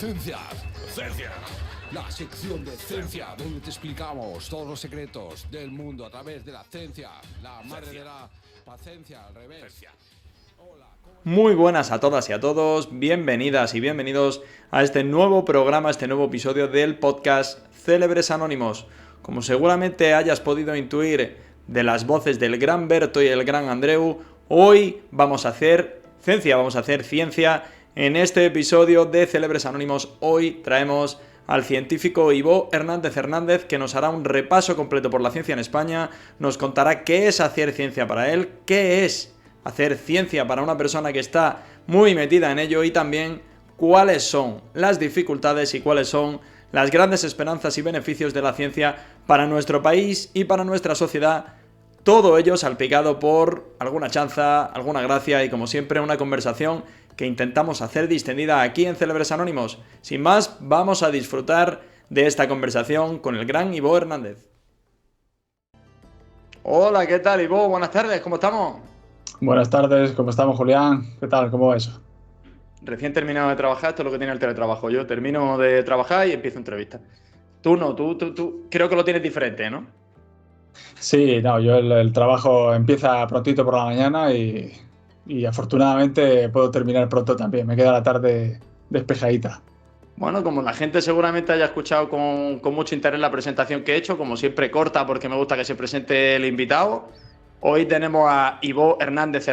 Ciencia, la sección de ciencia, donde te explicamos todos los secretos del mundo a través de la ciencia, la madre de la paciencia, al revés. Muy buenas a todas y a todos, bienvenidas y bienvenidos a este nuevo programa, este nuevo episodio del podcast Célebres Anónimos. Como seguramente hayas podido intuir de las voces del gran Berto y el gran Andreu, hoy vamos a hacer ciencia. En este episodio de Célebres Anónimos, hoy traemos al científico Ivo Hernández, que nos hará un repaso completo por la ciencia en España, nos contará qué es hacer ciencia para él, qué es hacer ciencia para una persona que está muy metida en ello y también cuáles son las dificultades y cuáles son las grandes esperanzas y beneficios de la ciencia para nuestro país y para nuestra sociedad. Todo ello salpicado por alguna chanza, alguna gracia y como siempre una conversación que intentamos hacer distendida aquí en Célebres Anónimos. Sin más, vamos a disfrutar de esta conversación con el gran Ivo Hernández. Hola, ¿qué tal, Ivo? Buenas tardes, ¿cómo estamos? Buenas tardes, ¿cómo estamos, Julián? ¿Qué tal? ¿Cómo va eso? Recién terminado de trabajar, esto es lo que tiene el teletrabajo. Yo termino de trabajar y empiezo entrevista. Tú no, tú creo que lo tienes diferente, ¿no? Sí, no, yo el trabajo empieza prontito por la mañana y afortunadamente puedo terminar pronto también. Me queda la tarde despejadita. Bueno, como la gente seguramente haya escuchado con mucho interés la presentación que he hecho, como siempre corta porque me gusta que se presente el invitado. Hoy tenemos a Ivo Hernández,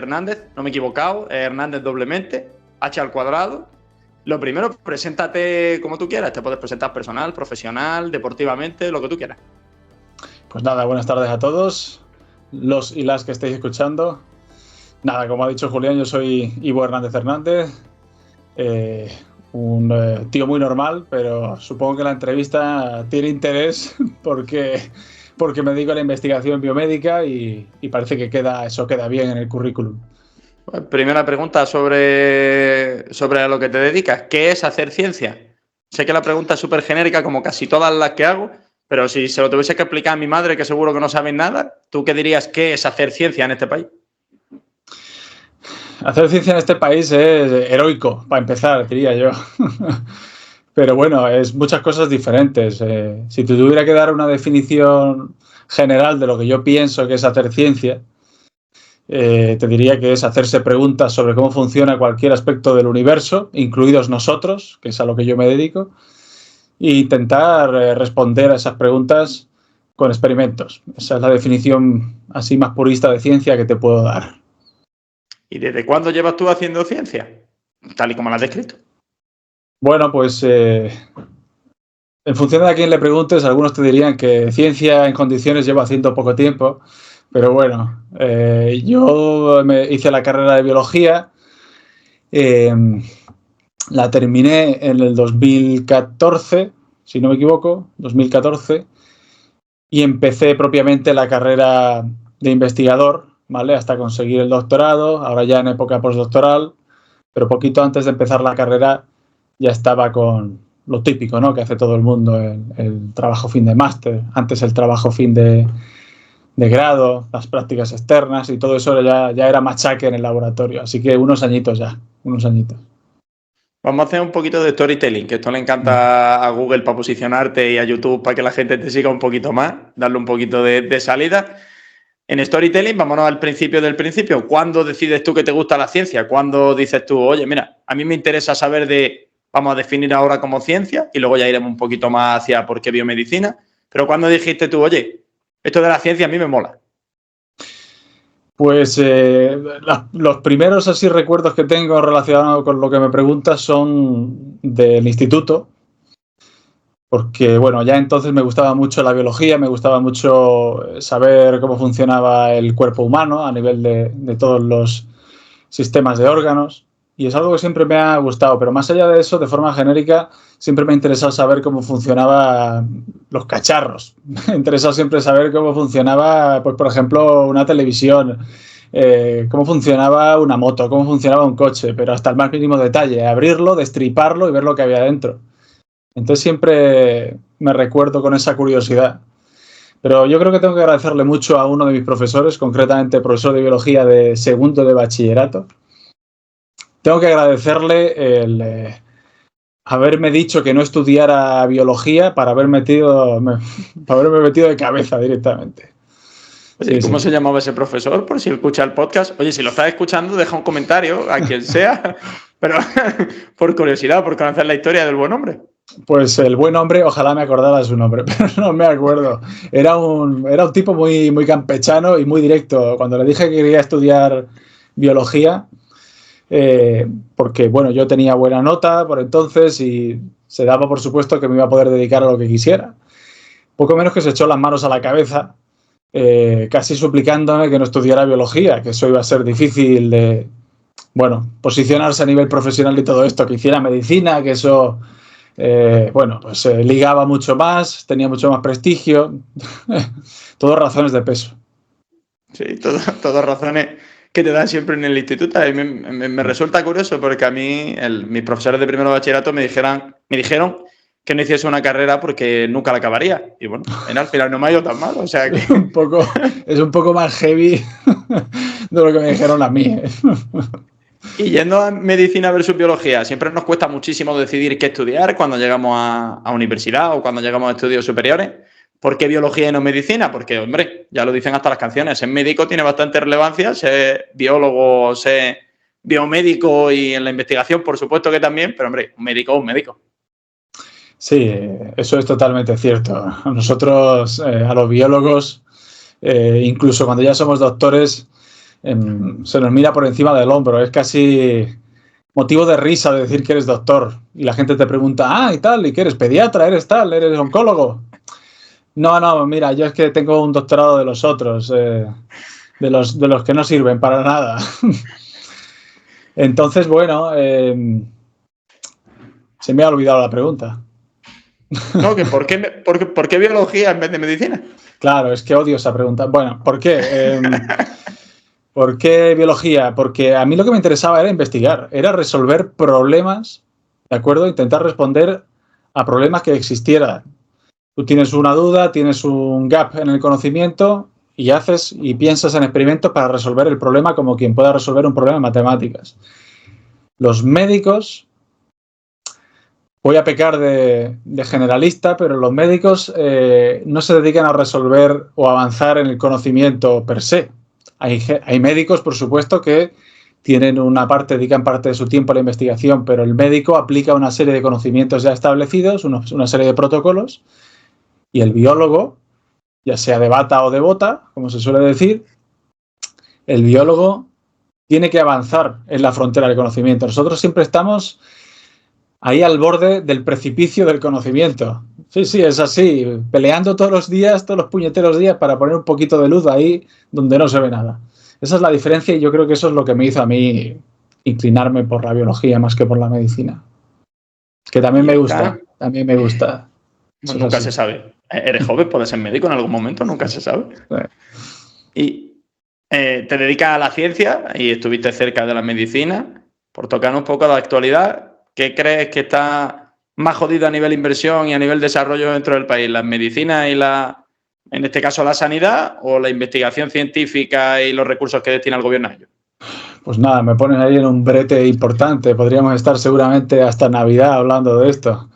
no me he equivocado, Hernández doblemente, H al cuadrado. Lo primero, preséntate como tú quieras, te puedes presentar personal, profesional, deportivamente, lo que tú quieras. Pues nada, buenas tardes a todos, los y las que estéis escuchando. Nada, como ha dicho Julián, yo soy Ivo Hernández, un tío muy normal, pero supongo que la entrevista tiene interés porque me dedico a la investigación biomédica y parece que eso queda bien en el currículum. Primera pregunta sobre a lo que te dedicas. ¿Qué es hacer ciencia? Sé que la pregunta es súper genérica, como casi todas las que hago, pero si se lo tuviese que explicar a mi madre, que seguro que no sabe nada, ¿tú qué dirías qué es hacer ciencia en este país? Hacer ciencia en este país es heroico, para empezar, diría yo. Pero bueno, es muchas cosas diferentes. Si te tuviera que dar una definición general de lo que yo pienso que es hacer ciencia, te diría que es hacerse preguntas sobre cómo funciona cualquier aspecto del universo, incluidos nosotros, que es a lo que yo me dedico, e intentar responder a esas preguntas con experimentos. Esa es la definición así más purista de ciencia que te puedo dar. ¿Y desde cuándo llevas tú haciendo ciencia? Tal y como la has descrito. Bueno, pues en función de a quién le preguntes, algunos te dirían que ciencia en condiciones llevo haciendo poco tiempo, pero bueno, yo me hice la carrera de biología, la terminé en el 2014, si no me equivoco, 2014, y empecé propiamente la carrera de investigador, ¿vale? Hasta conseguir el doctorado, ahora ya en época postdoctoral, pero poquito antes de empezar la carrera ya estaba con lo típico, ¿no? Que hace todo el mundo, el trabajo fin de máster, antes el trabajo fin de grado, las prácticas externas y todo eso ya era machaque en el laboratorio. Así que unos añitos. Vamos a hacer un poquito de storytelling, que esto le encanta a Google para posicionarte y a YouTube para que la gente te siga un poquito más, darle un poquito de salida. En storytelling, vámonos al principio del principio. ¿Cuándo decides tú que te gusta la ciencia? ¿Cuándo dices tú, oye, mira, a mí me interesa saber vamos a definir ahora como ciencia y luego ya iremos un poquito más hacia por qué biomedicina? Pero ¿cuándo dijiste tú, oye, esto de la ciencia a mí me mola? Pues los primeros así recuerdos que tengo relacionados con lo que me preguntas son del instituto, porque bueno, ya entonces me gustaba mucho la biología, me gustaba mucho saber cómo funcionaba el cuerpo humano a nivel de todos los sistemas de órganos, y es algo que siempre me ha gustado, pero más allá de eso, de forma genérica, siempre me ha interesado saber cómo funcionaban los cacharros. Me ha interesado siempre saber cómo funcionaba, pues por ejemplo, una televisión, cómo funcionaba una moto, cómo funcionaba un coche, pero hasta el más mínimo detalle, abrirlo, destriparlo y ver lo que había dentro. Entonces siempre me recuerdo con esa curiosidad. Pero yo creo que tengo que agradecerle mucho a uno de mis profesores, concretamente profesor de biología de segundo de bachillerato. Tengo que agradecerle haberme dicho que no estudiara biología para haberme metido de cabeza directamente. Oye, ¿cómo se llamaba ese profesor? Por si escucha el podcast. Oye, si lo estás escuchando, deja un comentario a quien sea, pero por curiosidad, por conocer la historia del buen hombre. Pues el buen hombre, ojalá me acordara su nombre, pero no me acuerdo. Era un tipo muy, muy campechano y muy directo. Cuando le dije que quería estudiar biología, porque bueno, yo tenía buena nota por entonces y se daba por supuesto que me iba a poder dedicar a lo que quisiera. Poco menos que se echó las manos a la cabeza, casi suplicándome que no estudiara biología, que eso iba a ser difícil de, bueno, posicionarse a nivel profesional y todo esto, que hiciera medicina, que eso... pues ligaba mucho más, tenía mucho más prestigio, todas razones de peso. Sí, todas razones que te dan siempre en el instituto. A mí me resulta curioso porque a mí mis profesores de primero de bachillerato me dijeron que no hiciese una carrera porque nunca la acabaría. Y bueno, al final no me ha ido tan mal. O sea que... es un poco más heavy de lo que me dijeron a mí. Y yendo a medicina versus biología, siempre nos cuesta muchísimo decidir qué estudiar cuando llegamos a universidad o cuando llegamos a estudios superiores. ¿Por qué biología y no medicina? Porque, hombre, ya lo dicen hasta las canciones, ser médico tiene bastante relevancia, ser biólogo, ser biomédico y en la investigación, por supuesto que también, pero, hombre, un médico es un médico. Sí, eso es totalmente cierto. Nosotros, a los biólogos, incluso cuando ya somos doctores, se nos mira por encima del hombro. Es casi motivo de risa de decir que eres doctor. Y la gente te pregunta, y tal, ¿y qué eres? ¿Pediatra? ¿Eres tal? ¿Eres oncólogo? No, mira, yo es que tengo un doctorado de los otros, de los que no sirven para nada. Entonces, bueno, se me ha olvidado la pregunta. No, que ¿por qué biología en vez de medicina? Claro, es que odio esa pregunta. Bueno, ¿por qué? ¿Por qué biología? Porque a mí lo que me interesaba era investigar, era resolver problemas, ¿de acuerdo? Intentar responder a problemas que existieran. Tú tienes una duda, tienes un gap en el conocimiento y haces y piensas en experimentos para resolver el problema como quien pueda resolver un problema en matemáticas. Los médicos, voy a pecar de generalista, pero los médicos no se dedican a resolver o avanzar en el conocimiento per se. Hay médicos, por supuesto, que dedican parte de su tiempo a la investigación, pero el médico aplica una serie de conocimientos ya establecidos, una serie de protocolos, y el biólogo, ya sea de bata o de bota, como se suele decir, el biólogo tiene que avanzar en la frontera del conocimiento. Nosotros siempre estamos ahí al borde del precipicio del conocimiento. Sí, es así, peleando todos los días, todos los puñeteros días para poner un poquito de luz ahí donde no se ve nada. Esa es la diferencia y yo creo que eso es lo que me hizo a mí inclinarme por la biología más que por la medicina. Que también me gusta, No, nunca se sabe. Eres joven, puedes ser médico en algún momento, nunca se sabe. Y te dedicas a la ciencia y estuviste cerca de la medicina. Por tocar un poco de actualidad, ¿qué crees que está más jodido a nivel inversión y a nivel desarrollo dentro del país? ¿La medicina y en este caso la sanidad, o la investigación científica y los recursos que destina el gobierno a ello? Pues nada, me ponen ahí en un brete importante. Podríamos estar seguramente hasta Navidad hablando de esto.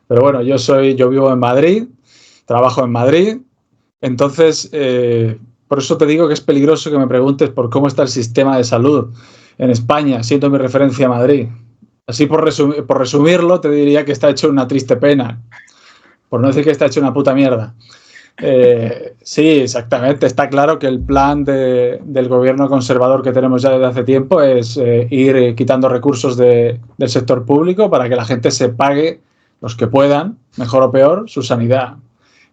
Pero bueno, yo vivo en Madrid, trabajo en Madrid, entonces por eso te digo que es peligroso que me preguntes por cómo está el sistema de salud en España, siendo mi referencia Madrid. Así por resumirlo, te diría que está hecho una triste pena, por no decir que está hecho una puta mierda. Sí, exactamente. Está claro que el plan del gobierno conservador que tenemos ya desde hace tiempo es ir quitando recursos del sector público para que la gente se pague, los que puedan, mejor o peor, su sanidad.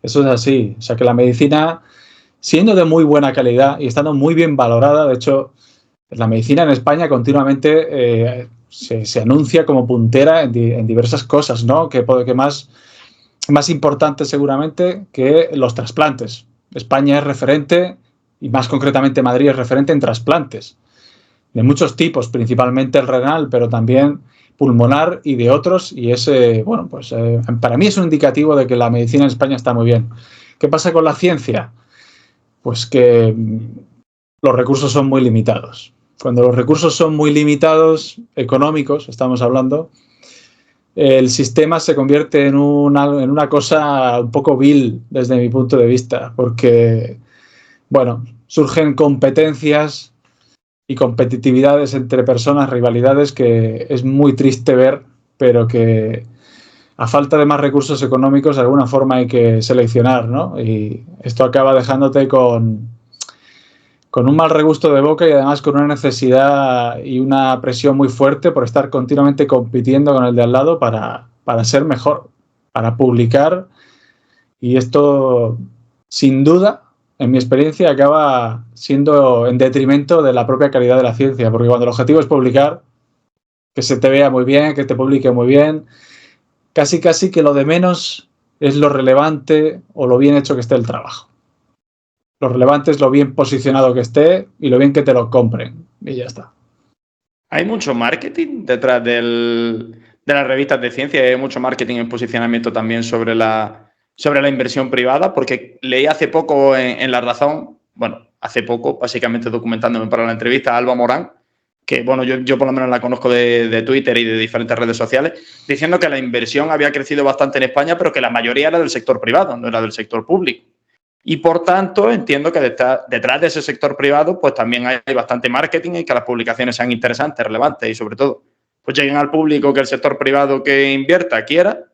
Eso es así. O sea, que la medicina, siendo de muy buena calidad y estando muy bien valorada, de hecho, la medicina en España continuamente se anuncia como puntera en diversas cosas, ¿no? Que más importante seguramente que los trasplantes. España es referente, y más concretamente Madrid es referente en trasplantes, de muchos tipos, principalmente el renal, pero también pulmonar y de otros, y para mí es un indicativo de que la medicina en España está muy bien. ¿Qué pasa con la ciencia? Pues que los recursos son muy limitados. Cuando los recursos son muy limitados, económicos, estamos hablando, el sistema se convierte en una cosa un poco vil desde mi punto de vista, porque, bueno, surgen competencias y competitividades entre personas, rivalidades que es muy triste ver, pero que a falta de más recursos económicos de alguna forma hay que seleccionar, ¿no? Y esto acaba dejándote con un mal regusto de boca y además con una necesidad y una presión muy fuerte por estar continuamente compitiendo con el de al lado para ser mejor, para publicar. Y esto, sin duda, en mi experiencia, acaba siendo en detrimento de la propia calidad de la ciencia, porque cuando el objetivo es publicar, que se te vea muy bien, que te publique muy bien, casi que lo de menos es lo relevante o lo bien hecho que esté el trabajo. Lo relevante es lo bien posicionado que esté y lo bien que te lo compren. Y ya está. Hay mucho marketing detrás de las revistas de ciencia, hay mucho marketing en posicionamiento también sobre la inversión privada, porque leí hace poco en La Razón, bueno, hace poco, básicamente documentándome para la entrevista, a Alba Morán, que bueno, yo por lo menos la conozco de Twitter y de diferentes redes sociales, diciendo que la inversión había crecido bastante en España, pero que la mayoría era del sector privado, no era del sector público. Y por tanto, entiendo que detrás de ese sector privado, pues también hay bastante marketing y que las publicaciones sean interesantes, relevantes y sobre todo, pues lleguen al público que el sector privado que invierta quiera.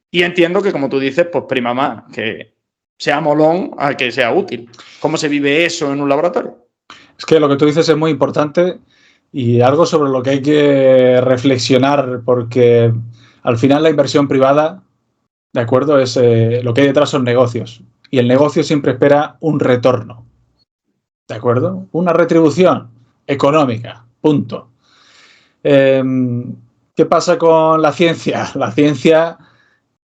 Y entiendo que, como tú dices, pues prima más que sea molón a que sea útil. ¿Cómo se vive eso en un laboratorio? Es que lo que tú dices es muy importante y algo sobre lo que hay que reflexionar, porque al final la inversión privada, ¿de acuerdo? Es lo que hay detrás son negocios. Y el negocio siempre espera un retorno, ¿de acuerdo? Una retribución económica, punto. ¿Qué pasa con la ciencia? La ciencia,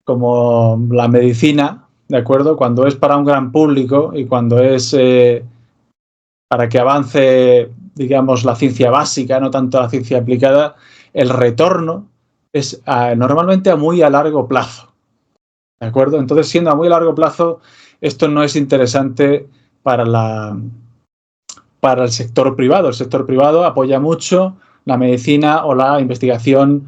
como la medicina, ¿de acuerdo? Cuando es para un gran público y cuando es para que avance, digamos, la ciencia básica, no tanto la ciencia aplicada, el retorno es normalmente a muy a largo plazo, ¿de acuerdo? Entonces, siendo a muy largo plazo, esto no es interesante para el sector privado. El sector privado apoya mucho la medicina o la investigación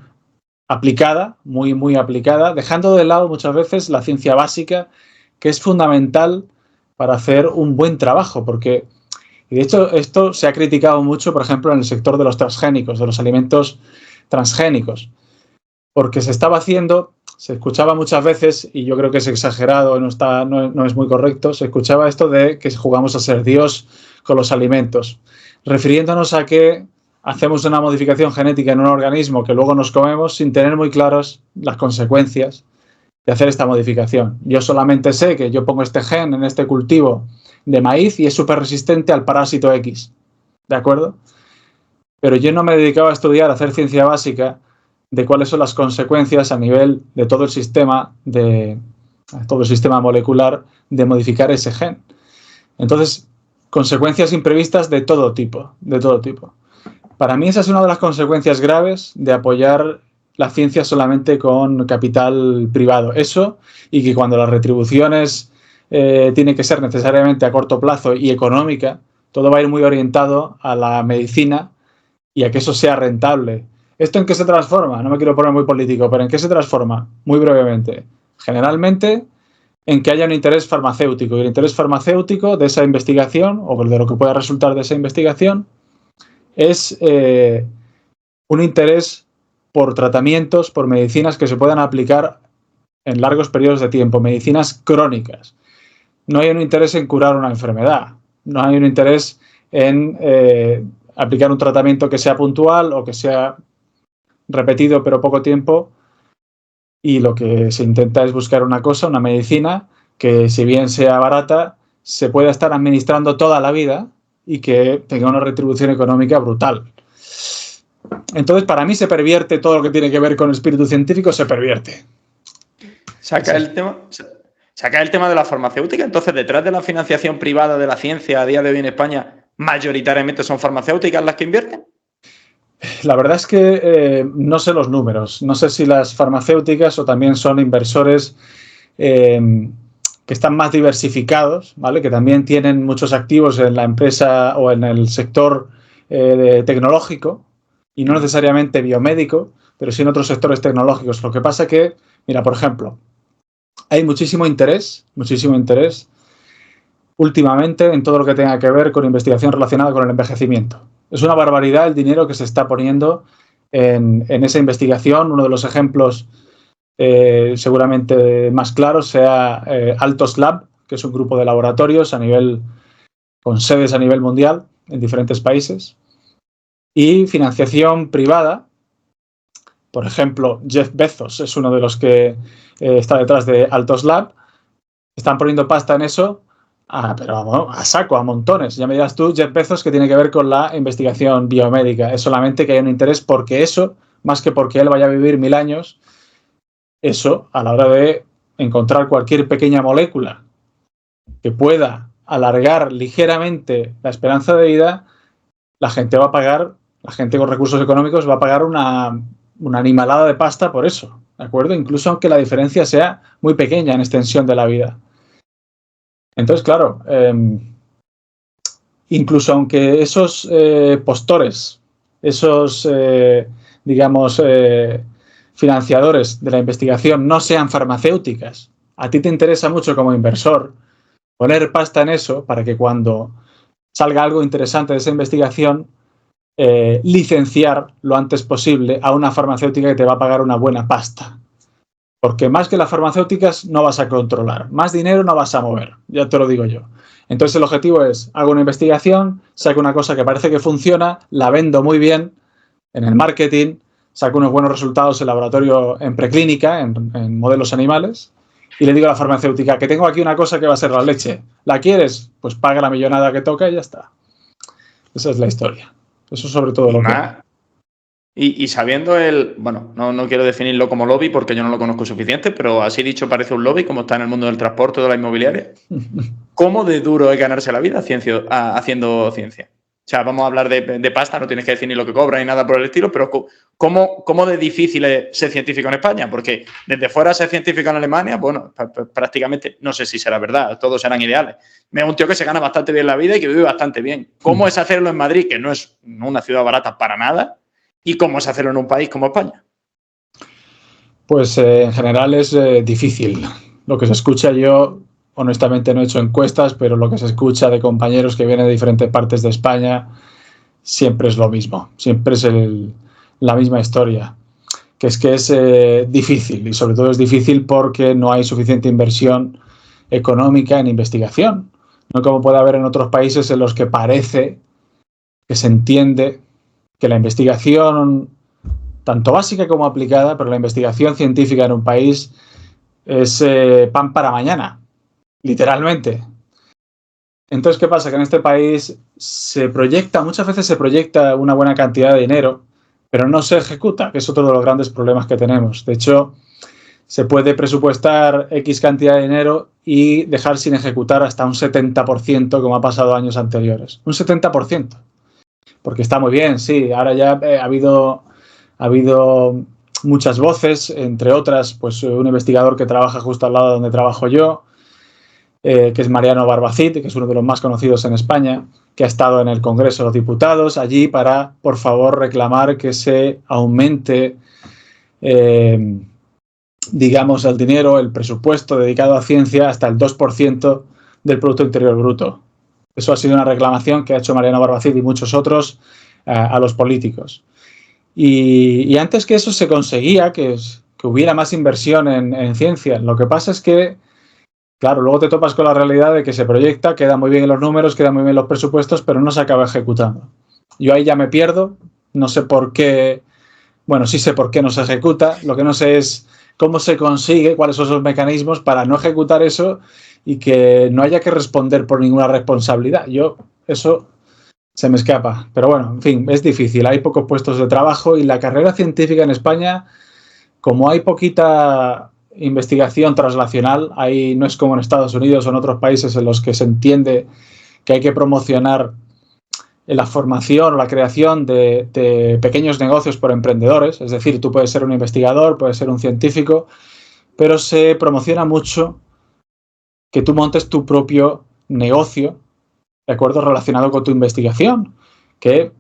aplicada, muy, muy aplicada, dejando de lado muchas veces la ciencia básica, que es fundamental para hacer un buen trabajo, porque, y de hecho, esto se ha criticado mucho, por ejemplo, en el sector de los transgénicos, de los alimentos transgénicos, porque se estaba haciendo, se escuchaba muchas veces, y yo creo que es exagerado, no es muy correcto, se escuchaba esto de que jugamos a ser Dios con los alimentos, refiriéndonos a que hacemos una modificación genética en un organismo que luego nos comemos sin tener muy claras las consecuencias de hacer esta modificación. Yo solamente sé que yo pongo este gen en este cultivo de maíz y es súper resistente al parásito X, ¿de acuerdo? Pero yo no me he dedicado a estudiar, a hacer ciencia básica de cuáles son las consecuencias a nivel de todo el sistema molecular de modificar ese gen. Entonces, consecuencias imprevistas de todo tipo, de todo tipo. Para mí esa es una de las consecuencias graves de apoyar la ciencia solamente con capital privado. Eso, y que cuando las retribuciones tienen que ser necesariamente a corto plazo y económica, todo va a ir muy orientado a la medicina y a que eso sea rentable. ¿Esto en qué se transforma? No me quiero poner muy político, pero ¿en qué se transforma? Muy brevemente. Generalmente en que haya un interés farmacéutico. Y el interés farmacéutico de esa investigación, o de lo que pueda resultar de esa investigación, es un interés por tratamientos, por medicinas que se puedan aplicar en largos periodos de tiempo, medicinas crónicas. No hay un interés en curar una enfermedad, no hay un interés en aplicar un tratamiento que sea puntual o que sea repetido pero poco tiempo, y lo que se intenta es buscar una cosa, una medicina que, si bien sea barata, se pueda estar administrando toda la vida y que tenga una retribución económica brutal. Entonces, para mí se pervierte todo lo que tiene que ver con el espíritu científico, se pervierte. Saca el tema de la farmacéutica. Entonces, detrás de la financiación privada de la ciencia a día de hoy en España, mayoritariamente son farmacéuticas las que invierten. La verdad es que no sé los números. No sé si las farmacéuticas o también son inversores que están más diversificados, ¿vale? Que también tienen muchos activos en la empresa o en el sector tecnológico y no necesariamente biomédico, pero sí en otros sectores tecnológicos. Lo que pasa que, mira, por ejemplo, hay muchísimo interés últimamente en todo lo que tenga que ver con investigación relacionada con el envejecimiento. Es una barbaridad el dinero que se está poniendo en esa investigación. Uno de los ejemplos seguramente más claros sea Altos Lab, que es un grupo de laboratorios con sedes a nivel mundial en diferentes países, y financiación privada. Por ejemplo, Jeff Bezos es uno de los que está detrás de Altos Lab. Están poniendo pasta en eso, pero a saco, a montones. Ya me dirás tú, Jeff Bezos, que tiene que ver con la investigación biomédica. Es solamente que hay un interés porque eso, más que porque él vaya a vivir 1000 años, eso, a la hora de encontrar cualquier pequeña molécula que pueda alargar ligeramente la esperanza de vida, la gente con recursos económicos va a pagar una animalada de pasta por eso, ¿de acuerdo? Incluso aunque la diferencia sea muy pequeña en extensión de la vida. Entonces, claro, incluso aunque esos postores, esos, financiadores de la investigación no sean farmacéuticas, a ti te interesa mucho como inversor poner pasta en eso para que cuando salga algo interesante de esa investigación, licenciar lo antes posible a una farmacéutica que te va a pagar una buena pasta. Porque más que las farmacéuticas no vas a controlar, más dinero no vas a mover, ya te lo digo yo. Entonces el objetivo es, hago una investigación, saco una cosa que parece que funciona, la vendo muy bien en el marketing, saco unos buenos resultados en laboratorio, en preclínica, en modelos animales, y le digo a la farmacéutica que tengo aquí una cosa que va a ser la leche. ¿La quieres? Pues paga la millonada que toca y ya está. Esa es la historia. Eso sobre todo lo que... Y sabiendo bueno, no quiero definirlo como lobby porque yo no lo conozco suficiente, pero así dicho parece un lobby, como está en el mundo del transporte o de la inmobiliaria. ¿Cómo de duro es ganarse la vida haciendo ciencia? O sea, vamos a hablar de pasta, no tienes que definir lo que cobra ni nada por el estilo, pero ¿cómo de difícil es ser científico en España? Porque desde fuera ser científico en Alemania, bueno, prácticamente, no sé si será verdad, todos serán ideales. Me es un tío que se gana bastante bien la vida y que vive bastante bien. ¿Cómo es hacerlo en Madrid, que no es una ciudad barata para nada? ¿Y cómo es hacerlo en un país como España? Pues en general es difícil. Lo que se escucha, yo honestamente no he hecho encuestas, pero lo que se escucha de compañeros que vienen de diferentes partes de España siempre es lo mismo. Siempre es la misma historia. Que es difícil, y sobre todo es difícil porque no hay suficiente inversión económica en investigación. No como puede haber en otros países en los que parece que se entiende que la investigación, tanto básica como aplicada, pero la investigación científica en un país es pan para mañana, literalmente. Entonces, ¿qué pasa? Que en este país muchas veces se proyecta una buena cantidad de dinero, pero no se ejecuta, que es otro de los grandes problemas que tenemos. De hecho, se puede presupuestar X cantidad de dinero y dejar sin ejecutar hasta un 70%, como ha pasado años anteriores. Un 70%. Porque está muy bien, sí. Ahora ya ha habido muchas voces, entre otras, pues un investigador que trabaja justo al lado de donde trabajo yo, que es Mariano Barbacid, que es uno de los más conocidos en España, que ha estado en el Congreso de los Diputados allí para, por favor, reclamar que se aumente, digamos, el dinero, el presupuesto dedicado a ciencia hasta el 2% del Producto Interior Bruto. Eso ha sido una reclamación que ha hecho Mariano Barbacid y muchos otros a los políticos. Y antes que eso se conseguía que hubiera más inversión en ciencia. Lo que pasa es que, claro, luego te topas con la realidad de que se proyecta, queda muy bien en los números, quedan muy bien los presupuestos, pero no se acaba ejecutando. Yo ahí ya me pierdo, no sé por qué, bueno, sí sé por qué no se ejecuta, lo que no sé es cómo se consigue, cuáles son esos mecanismos para no ejecutar eso y que no haya que responder por ninguna responsabilidad. Eso se me escapa. Pero bueno, en fin, es difícil. Hay pocos puestos de trabajo y la carrera científica en España, como hay poquita investigación translacional, no es como en Estados Unidos o en otros países en los que se entiende que hay que promocionar la formación o la creación de pequeños negocios por emprendedores. Es decir, tú puedes ser un investigador, puedes ser un científico, pero se promociona mucho que tú montes tu propio negocio, ¿de acuerdo?, relacionado con tu investigación, que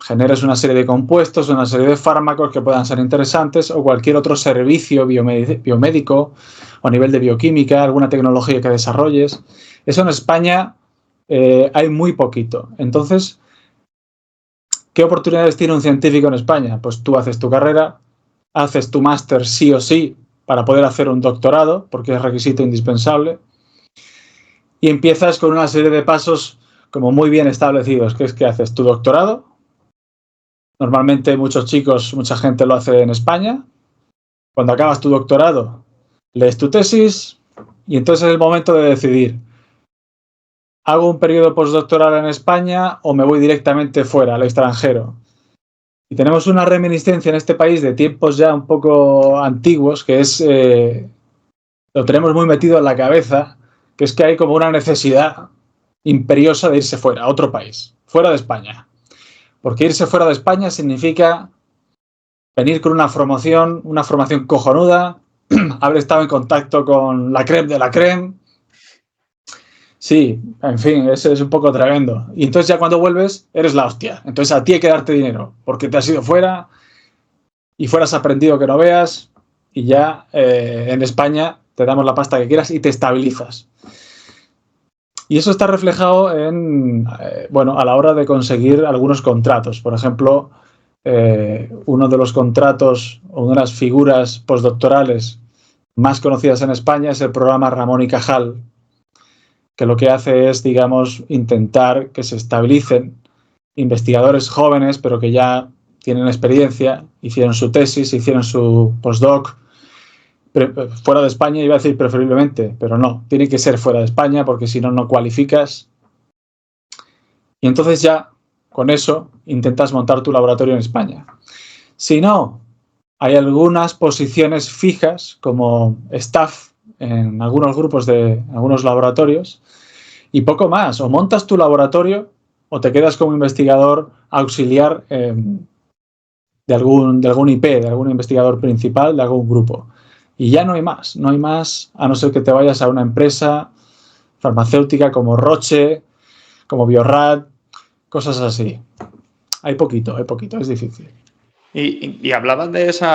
generes una serie de compuestos, una serie de fármacos que puedan ser interesantes o cualquier otro servicio biomédico o a nivel de bioquímica, alguna tecnología que desarrolles. Eso en España hay muy poquito. Entonces, ¿qué oportunidades tiene un científico en España? Pues tú haces tu carrera, haces tu máster sí o sí para poder hacer un doctorado, porque es requisito indispensable, y empiezas con una serie de pasos como muy bien establecidos, que es que haces tu doctorado. Normalmente mucha gente lo hace en España. Cuando acabas tu doctorado, lees tu tesis y entonces es el momento de decidir, ¿hago un periodo postdoctoral en España o me voy directamente fuera, al extranjero? Y tenemos una reminiscencia en este país de tiempos ya un poco antiguos, que es, lo tenemos muy metido en la cabeza, que es que hay como una necesidad imperiosa de irse fuera, a otro país, fuera de España. Porque irse fuera de España significa venir con una formación cojonuda, haber estado en contacto con la crème de la crème. Sí, en fin, eso es un poco tremendo. Y entonces ya cuando vuelves, eres la hostia. Entonces a ti hay que darte dinero, porque te has ido fuera y fuera has aprendido que no veas y ya en España te damos la pasta que quieras y te estabilizas. Y eso está reflejado en, a la hora de conseguir algunos contratos. Por ejemplo, uno de los contratos o una de las figuras postdoctorales más conocidas en España es el programa Ramón y Cajal, que lo que hace es, digamos, intentar que se estabilicen investigadores jóvenes, pero que ya tienen experiencia, hicieron su tesis, hicieron su postdoc, fuera de España, iba a decir preferiblemente, pero no, tiene que ser fuera de España porque si no, no cualificas. Y entonces ya, con eso, intentas montar tu laboratorio en España. Si no, hay algunas posiciones fijas como staff en algunos grupos de algunos laboratorios y poco más. O montas tu laboratorio o te quedas como investigador auxiliar de algún IP, de algún investigador principal, de algún grupo. Y ya no hay más, a no ser que te vayas a una empresa farmacéutica como Roche, como Biorad, cosas así. Hay poquito, es difícil. Y hablabas de esos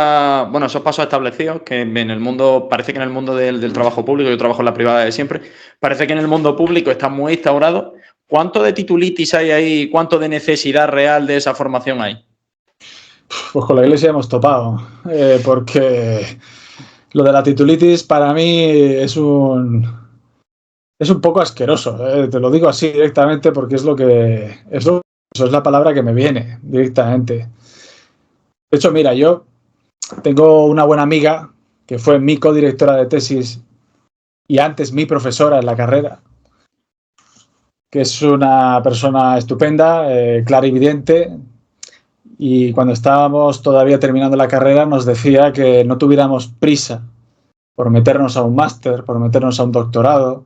pasos establecidos que en el mundo, parece que en el mundo del trabajo público, yo trabajo en la privada de siempre, parece que en el mundo público está muy instaurado. ¿Cuánto de titulitis hay ahí? ¿Cuánto de necesidad real de esa formación hay? Pues con la Iglesia hemos topado, porque lo de la titulitis para mí es un poco asqueroso, te lo digo así directamente porque eso es la palabra que me viene directamente. De hecho, mira, yo tengo una buena amiga que fue mi codirectora de tesis y antes mi profesora en la carrera, que es una persona estupenda, clarividente, y cuando estábamos todavía terminando la carrera nos decía que no tuviéramos prisa por meternos a un máster, por meternos a un doctorado,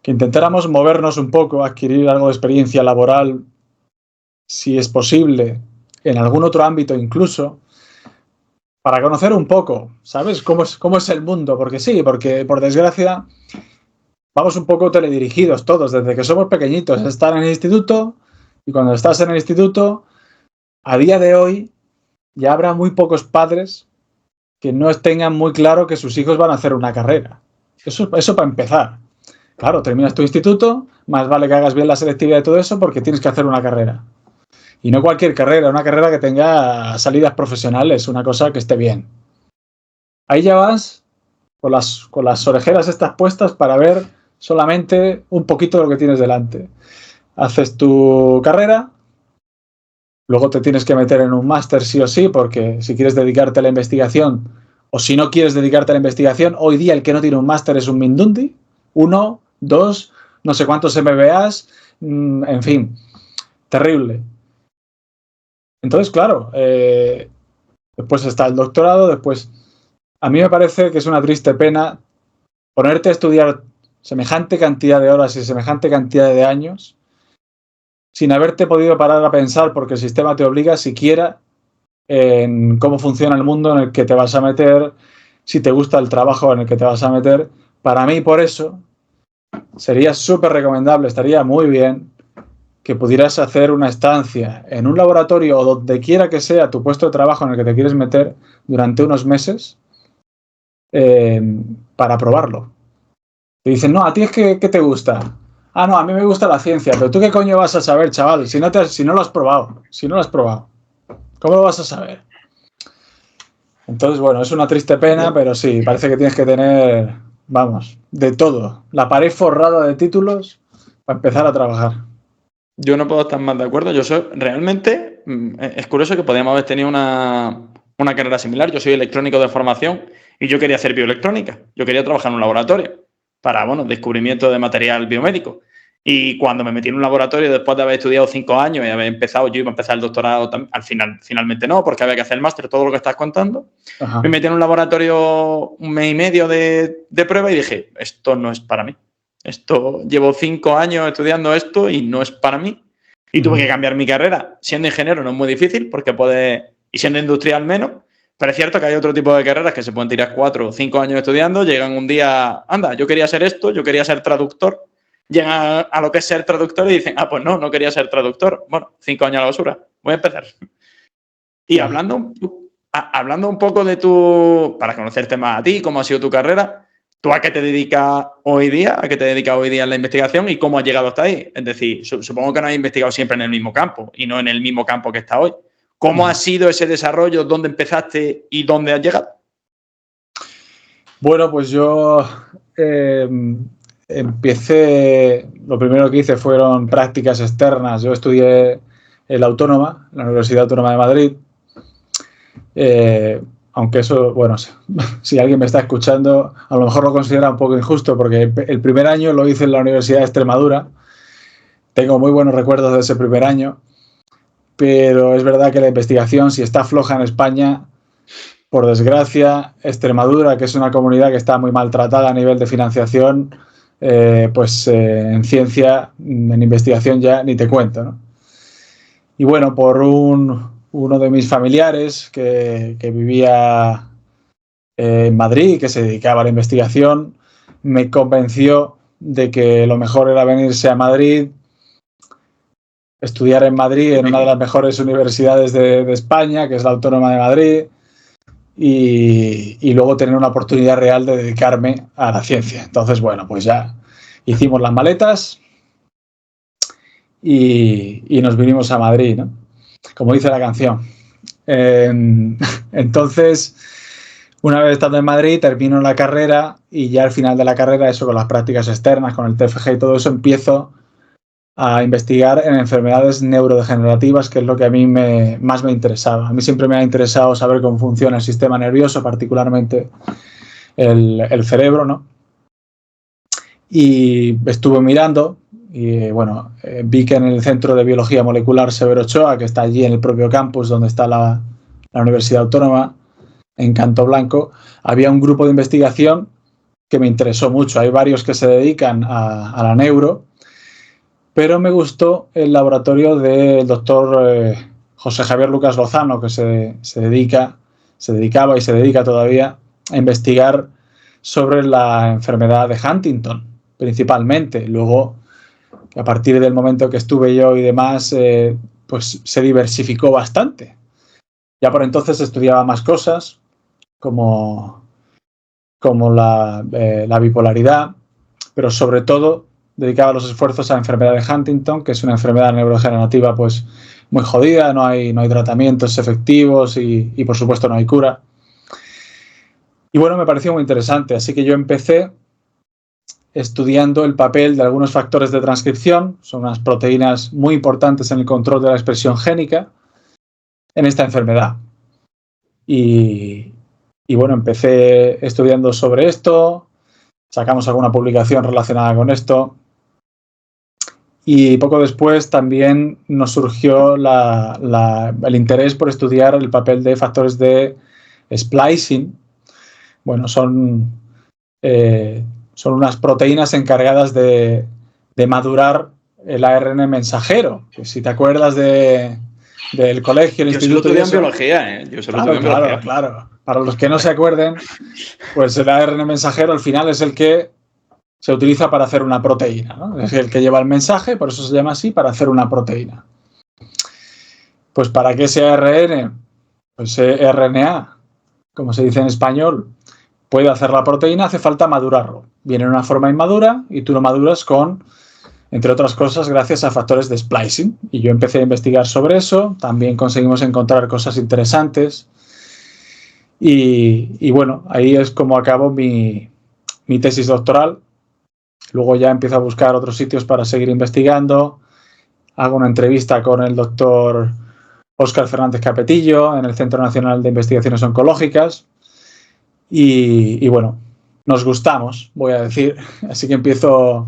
que intentáramos movernos un poco, adquirir algo de experiencia laboral, si es posible, en algún otro ámbito incluso, para conocer un poco, ¿sabes? Cómo es el mundo, porque por desgracia vamos un poco teledirigidos todos, desde que somos pequeñitos, estar en el instituto, y cuando estás en el instituto, a día de hoy, ya habrá muy pocos padres que no tengan muy claro que sus hijos van a hacer una carrera. Eso para empezar. Claro, terminas tu instituto, más vale que hagas bien la selectividad de todo eso porque tienes que hacer una carrera. Y no cualquier carrera, una carrera que tenga salidas profesionales, una cosa que esté bien. Ahí ya vas con las orejeras estas puestas para ver solamente un poquito de lo que tienes delante. Haces tu carrera, luego te tienes que meter en un máster sí o sí, porque si quieres dedicarte a la investigación o si no quieres dedicarte a la investigación, hoy día el que no tiene un máster es un mindundi, 1, 2, no sé cuántos MBAs, en fin, terrible. Entonces, claro, después está el doctorado, después... A mí me parece que es una triste pena ponerte a estudiar semejante cantidad de horas y semejante cantidad de años sin haberte podido parar a pensar, porque el sistema te obliga siquiera en cómo funciona el mundo en el que te vas a meter, si te gusta el trabajo en el que te vas a meter. Para mí, por eso, sería súper recomendable, estaría muy bien que pudieras hacer una estancia en un laboratorio o donde quiera que sea tu puesto de trabajo en el que te quieres meter durante unos meses para probarlo. Te dicen, no, ¿a ti qué te gusta? Ah, no, a mí me gusta la ciencia, pero ¿tú qué coño vas a saber, chaval? Si no lo has probado, ¿cómo lo vas a saber? Entonces, bueno, es una triste pena, pero sí, parece que tienes que tener, vamos, de todo. La pared forrada de títulos para empezar a trabajar. Yo no puedo estar más de acuerdo. Realmente, es curioso que podíamos haber tenido una carrera similar. Yo soy electrónico de formación y yo quería hacer bioelectrónica. Yo quería trabajar en un laboratorio para, descubrimiento de material biomédico. Y cuando me metí en un laboratorio, después de haber estudiado 5 años y haber empezado, yo iba a empezar el doctorado, finalmente no, porque había que hacer el máster, todo lo que estás contando. Ajá. Me metí en un laboratorio 1 mes y medio de prueba y dije, esto no es para mí. Llevo 5 años estudiando esto y no es para mí. Y tuve que cambiar mi carrera. Siendo ingeniero no es muy difícil porque y siendo industrial menos, pero es cierto que hay otro tipo de carreras que se pueden tirar 4 o 5 años estudiando, llegan un día, anda, yo quería ser esto, yo quería ser traductor, llegan a lo que es ser traductor y dicen, pues no quería ser traductor. Bueno, 5 años a la basura, voy a empezar. Y hablando un poco de para conocerte más a ti, cómo ha sido tu carrera, ¿tú a qué te dedicas hoy día? ¿A qué te dedicas hoy día en la investigación y cómo has llegado hasta ahí? Es decir, supongo que no has investigado siempre en el mismo campo y no en el mismo campo que está hoy. ¿Cómo ha sido ese desarrollo? ¿Dónde empezaste y dónde has llegado? Bueno, pues yo empecé, lo primero que hice fueron prácticas externas. Yo estudié en la Autónoma, la Universidad Autónoma de Madrid. Aunque eso, bueno, si alguien me está escuchando, a lo mejor lo considera un poco injusto, porque el primer año lo hice en la Universidad de Extremadura. Tengo muy buenos recuerdos de ese primer año, pero es verdad que la investigación, si está floja en España, por desgracia, Extremadura, que es una comunidad que está muy maltratada a nivel de financiación, en ciencia, en investigación ya ni te cuento, ¿no? Y bueno, por uno de mis familiares que vivía en Madrid, que se dedicaba a la investigación, me convenció de que lo mejor era venirse a Madrid, estudiar en Madrid, en una de las mejores universidades de España, que es la Autónoma de Madrid, y luego tener una oportunidad real de dedicarme a la ciencia. Entonces, bueno, pues ya hicimos las maletas y nos vinimos a Madrid, ¿no? Como dice la canción. Entonces, una vez estando en Madrid, termino la carrera y ya al final de la carrera, eso con las prácticas externas, con el TFG y todo eso, empiezo a investigar en enfermedades neurodegenerativas, que es lo que a mí más me interesaba. A mí siempre me ha interesado saber cómo funciona el sistema nervioso, particularmente el cerebro, ¿no? Y estuve mirando y, bueno, vi que en el Centro de Biología Molecular Severo Ochoa, que está allí en el propio campus donde está la Universidad Autónoma, en Canto Blanco, había un grupo de investigación que me interesó mucho. Hay varios que se dedican a la neuro, pero me gustó el laboratorio del doctor José Javier Lucas Lozano, que se dedicaba y se dedica todavía a investigar sobre la enfermedad de Huntington, principalmente. Luego, a partir del momento que estuve yo y demás, pues se diversificó bastante. Ya por entonces estudiaba más cosas, como la bipolaridad, pero sobre todo dedicaba los esfuerzos a la enfermedad de Huntington, que es una enfermedad neurodegenerativa pues muy jodida, no hay tratamientos efectivos y por supuesto no hay cura. Y bueno, me pareció muy interesante, así que yo empecé estudiando el papel de algunos factores de transcripción, son unas proteínas muy importantes en el control de la expresión génica en esta enfermedad. Y bueno, empecé estudiando sobre esto, sacamos alguna publicación relacionada con esto y poco después también nos surgió el interés por estudiar el papel de factores de splicing. Bueno, son unas proteínas encargadas de madurar el ARN mensajero. Que si te acuerdas del colegio, el instituto. Yo solo estudié en biología, Yo solo estudié en biología. Claro. Para los que no se acuerden, pues el ARN mensajero al final es el que se utiliza para hacer una proteína, ¿no? Es el que lleva el mensaje, por eso se llama así, para hacer una proteína. Pues para que ese ARN, pues ese RNA, como se dice en español, pueda hacer la proteína, hace falta madurarlo. Viene en una forma inmadura y tú lo maduras con, entre otras cosas, gracias a factores de splicing. Y yo empecé a investigar sobre eso, también conseguimos encontrar cosas interesantes. Y bueno, ahí es como acabo mi tesis doctoral. Luego ya empiezo a buscar otros sitios para seguir investigando. Hago una entrevista con el doctor Óscar Fernández Capetillo en el Centro Nacional de Investigaciones Oncológicas. Y bueno, nos gustamos, voy a decir. Así que empiezo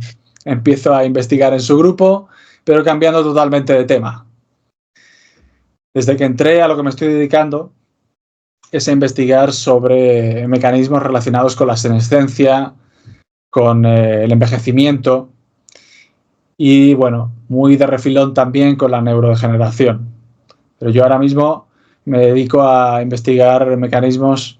a investigar en su grupo, pero cambiando totalmente de tema. Desde que entré, a lo que me estoy dedicando es a investigar sobre mecanismos relacionados con la senescencia, con el envejecimiento y, bueno, muy de refilón también con la neurodegeneración. Pero yo ahora mismo me dedico a investigar mecanismos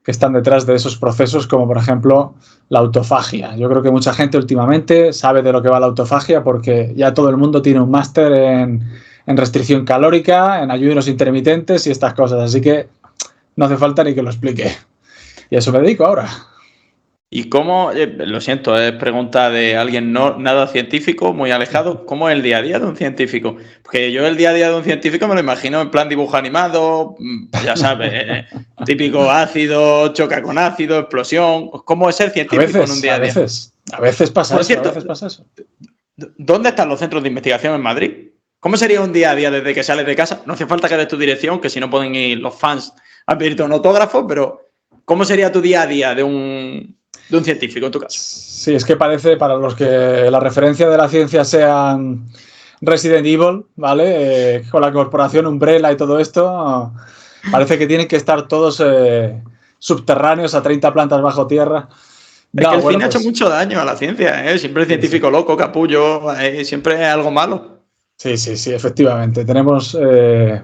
que están detrás de esos procesos, como por ejemplo la autofagia. Yo creo que mucha gente últimamente sabe de lo que va la autofagia porque ya todo el mundo tiene un máster en restricción calórica, en ayunos intermitentes y estas cosas, así que no hace falta ni que lo explique. Y a eso me dedico ahora. ¿Y cómo, lo siento, es pregunta de alguien no nada científico, muy alejado, cómo es el día a día de un científico? Porque yo el día a día de un científico me lo imagino en plan dibujo animado, ya sabes, típico ácido, choca con ácido, explosión. ¿Cómo es ser científico en un día a día? A veces pasa Por eso, cierto, a veces pasa eso. ¿Dónde están los centros de investigación en Madrid? ¿Cómo sería un día a día desde que sales de casa? No hace falta que des tu dirección, que si no pueden ir los fans a pedirte un autógrafo, pero ¿cómo sería tu día a día de un científico en tu caso? Sí, es que parece, para los que la referencia de la ciencia sean Resident Evil, ¿vale? Con la corporación Umbrella y todo esto, parece que tienen que estar todos subterráneos a 30 plantas bajo tierra. Es que el cine ha hecho mucho daño a la ciencia, ¿eh? Siempre el científico loco, capullo, siempre es algo malo. Sí, efectivamente. Tenemos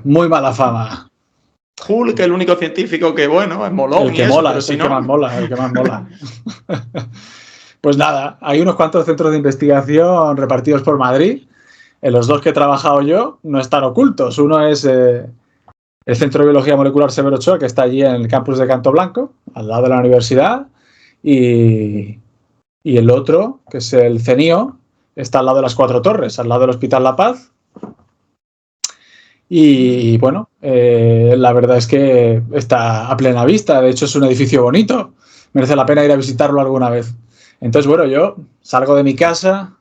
muy mala fama. Hulk, el único científico que, bueno, es molón. El que mola, es el que más mola. Pues nada, hay unos cuantos centros de investigación repartidos por Madrid. En los dos que he trabajado yo no están ocultos. Uno es el Centro de Biología Molecular Severo Ochoa, que está allí en el campus de Canto Blanco, al lado de la universidad. Y el otro, que es el CENIO, está al lado de las Cuatro Torres, al lado del Hospital La Paz. Y bueno, la verdad es que está a plena vista. De hecho, es un edificio bonito. Merece la pena ir a visitarlo alguna vez. Entonces, bueno, yo salgo de mi casa,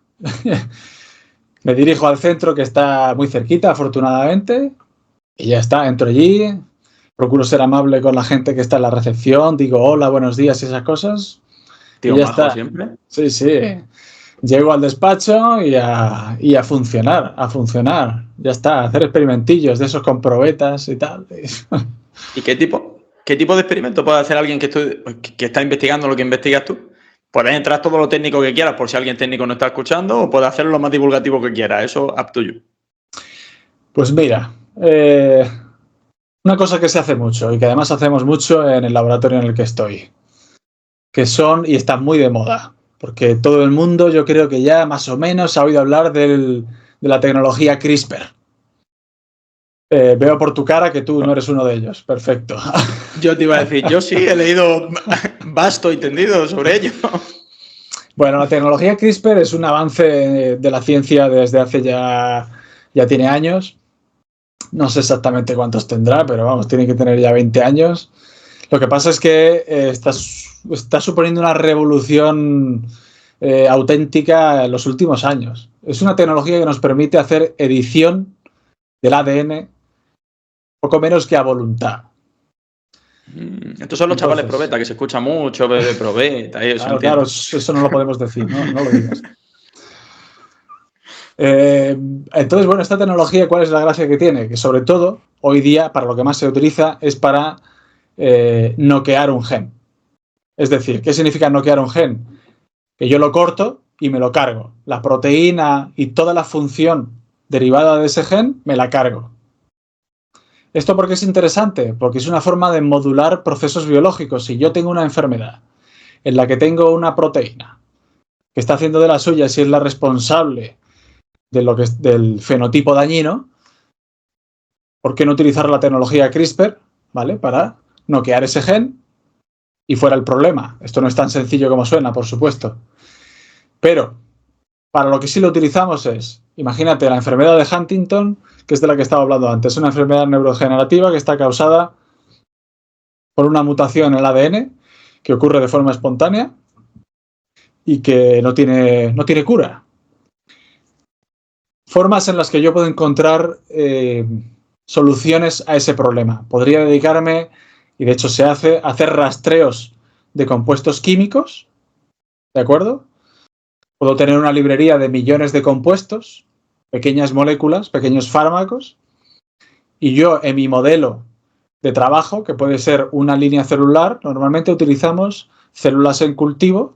me dirijo al centro, que está muy cerquita, afortunadamente, y ya está, entro allí, procuro ser amable con la gente que está en la recepción, digo hola, buenos días y esas cosas. Tío, y ya bajo está. Siempre. Sí. Llego al despacho y a funcionar. Ya está, hacer experimentillos de esos con probetas y tal. ¿Y qué tipo de experimento puede hacer alguien que está investigando lo que investigas tú? Puedes entrar todo lo técnico que quieras por si alguien técnico no está escuchando, o puedes hacerlo lo más divulgativo que quieras. Eso up to you. Pues mira, una cosa que se hace mucho y que además hacemos mucho en el laboratorio en el que estoy, que son, y están muy de moda, porque todo el mundo, yo creo que ya más o menos ha oído hablar de la tecnología CRISPR. Veo por tu cara que tú no eres uno de ellos. Perfecto. Yo te iba a decir, yo sí he leído vasto y tendido sobre ello. Bueno, la tecnología CRISPR es un avance de la ciencia desde hace ya tiene años. No sé exactamente cuántos tendrá, pero vamos, tiene que tener ya 20 años. Lo que pasa es que está suponiendo una revolución auténtica en los últimos años. Es una tecnología que nos permite hacer edición del ADN poco menos que a voluntad. Estos son los chavales probeta, que se escucha mucho, bebé probeta. Eso claro, eso no lo podemos decir, no lo digas. Entonces, bueno, esta tecnología, ¿cuál es la gracia que tiene? Que sobre todo, hoy día, para lo que más se utiliza es para noquear un gen. Es decir, ¿qué significa noquear un gen? Que yo lo corto y me lo cargo. La proteína y toda la función derivada de ese gen me la cargo. ¿Esto por qué es interesante? Porque es una forma de modular procesos biológicos. Si yo tengo una enfermedad en la que tengo una proteína que está haciendo de las suyas y es la responsable de lo que es del fenotipo dañino, ¿por qué no utilizar la tecnología CRISPR, ¿vale? Para noquear ese gen y fuera el problema? Esto no es tan sencillo como suena, por supuesto. Pero para lo que sí lo utilizamos es, imagínate, la enfermedad de Huntington, que es de la que estaba hablando antes, una enfermedad neurodegenerativa que está causada por una mutación en el ADN que ocurre de forma espontánea y que no tiene cura. Formas en las que yo puedo encontrar soluciones a ese problema. Podría dedicarme, y de hecho se hace, a hacer rastreos de compuestos químicos, ¿de acuerdo? Puedo tener una librería de millones de compuestos, pequeñas moléculas, pequeños fármacos, y yo en mi modelo de trabajo, que puede ser una línea celular, normalmente utilizamos células en cultivo,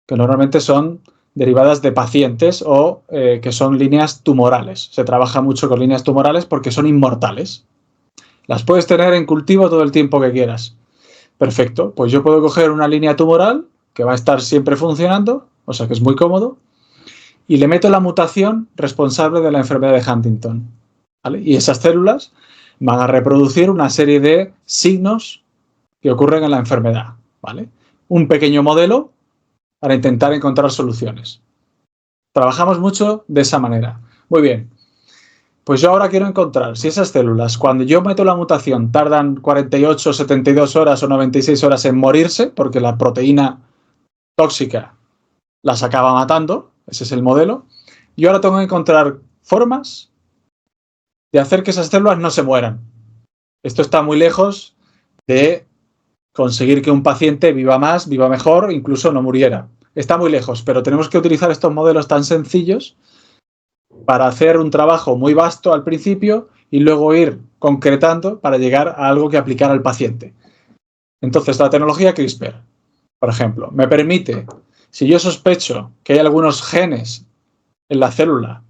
que normalmente son derivadas de pacientes o que son líneas tumorales. Se trabaja mucho con líneas tumorales porque son inmortales. Las puedes tener en cultivo todo el tiempo que quieras. Perfecto, pues yo puedo coger una línea tumoral que va a estar siempre funcionando, o sea que es muy cómodo, y le meto la mutación responsable de la enfermedad de Huntington, ¿vale? Y esas células van a reproducir una serie de signos que ocurren en la enfermedad, ¿vale? Un pequeño modelo para intentar encontrar soluciones. Trabajamos mucho de esa manera. Muy bien. Pues yo ahora quiero encontrar si esas células, cuando yo meto la mutación, tardan 48, 72 horas o 96 horas en morirse, porque la proteína tóxica las acaba matando, ese es el modelo. Yo ahora tengo que encontrar formas de hacer que esas células no se mueran. Esto está muy lejos de conseguir que un paciente viva más, viva mejor, incluso no muriera. Está muy lejos, pero tenemos que utilizar estos modelos tan sencillos para hacer un trabajo muy vasto al principio y luego ir concretando para llegar a algo que aplicar al paciente. Entonces, la tecnología CRISPR, por ejemplo, me permite, si yo sospecho que hay algunos genes en la célula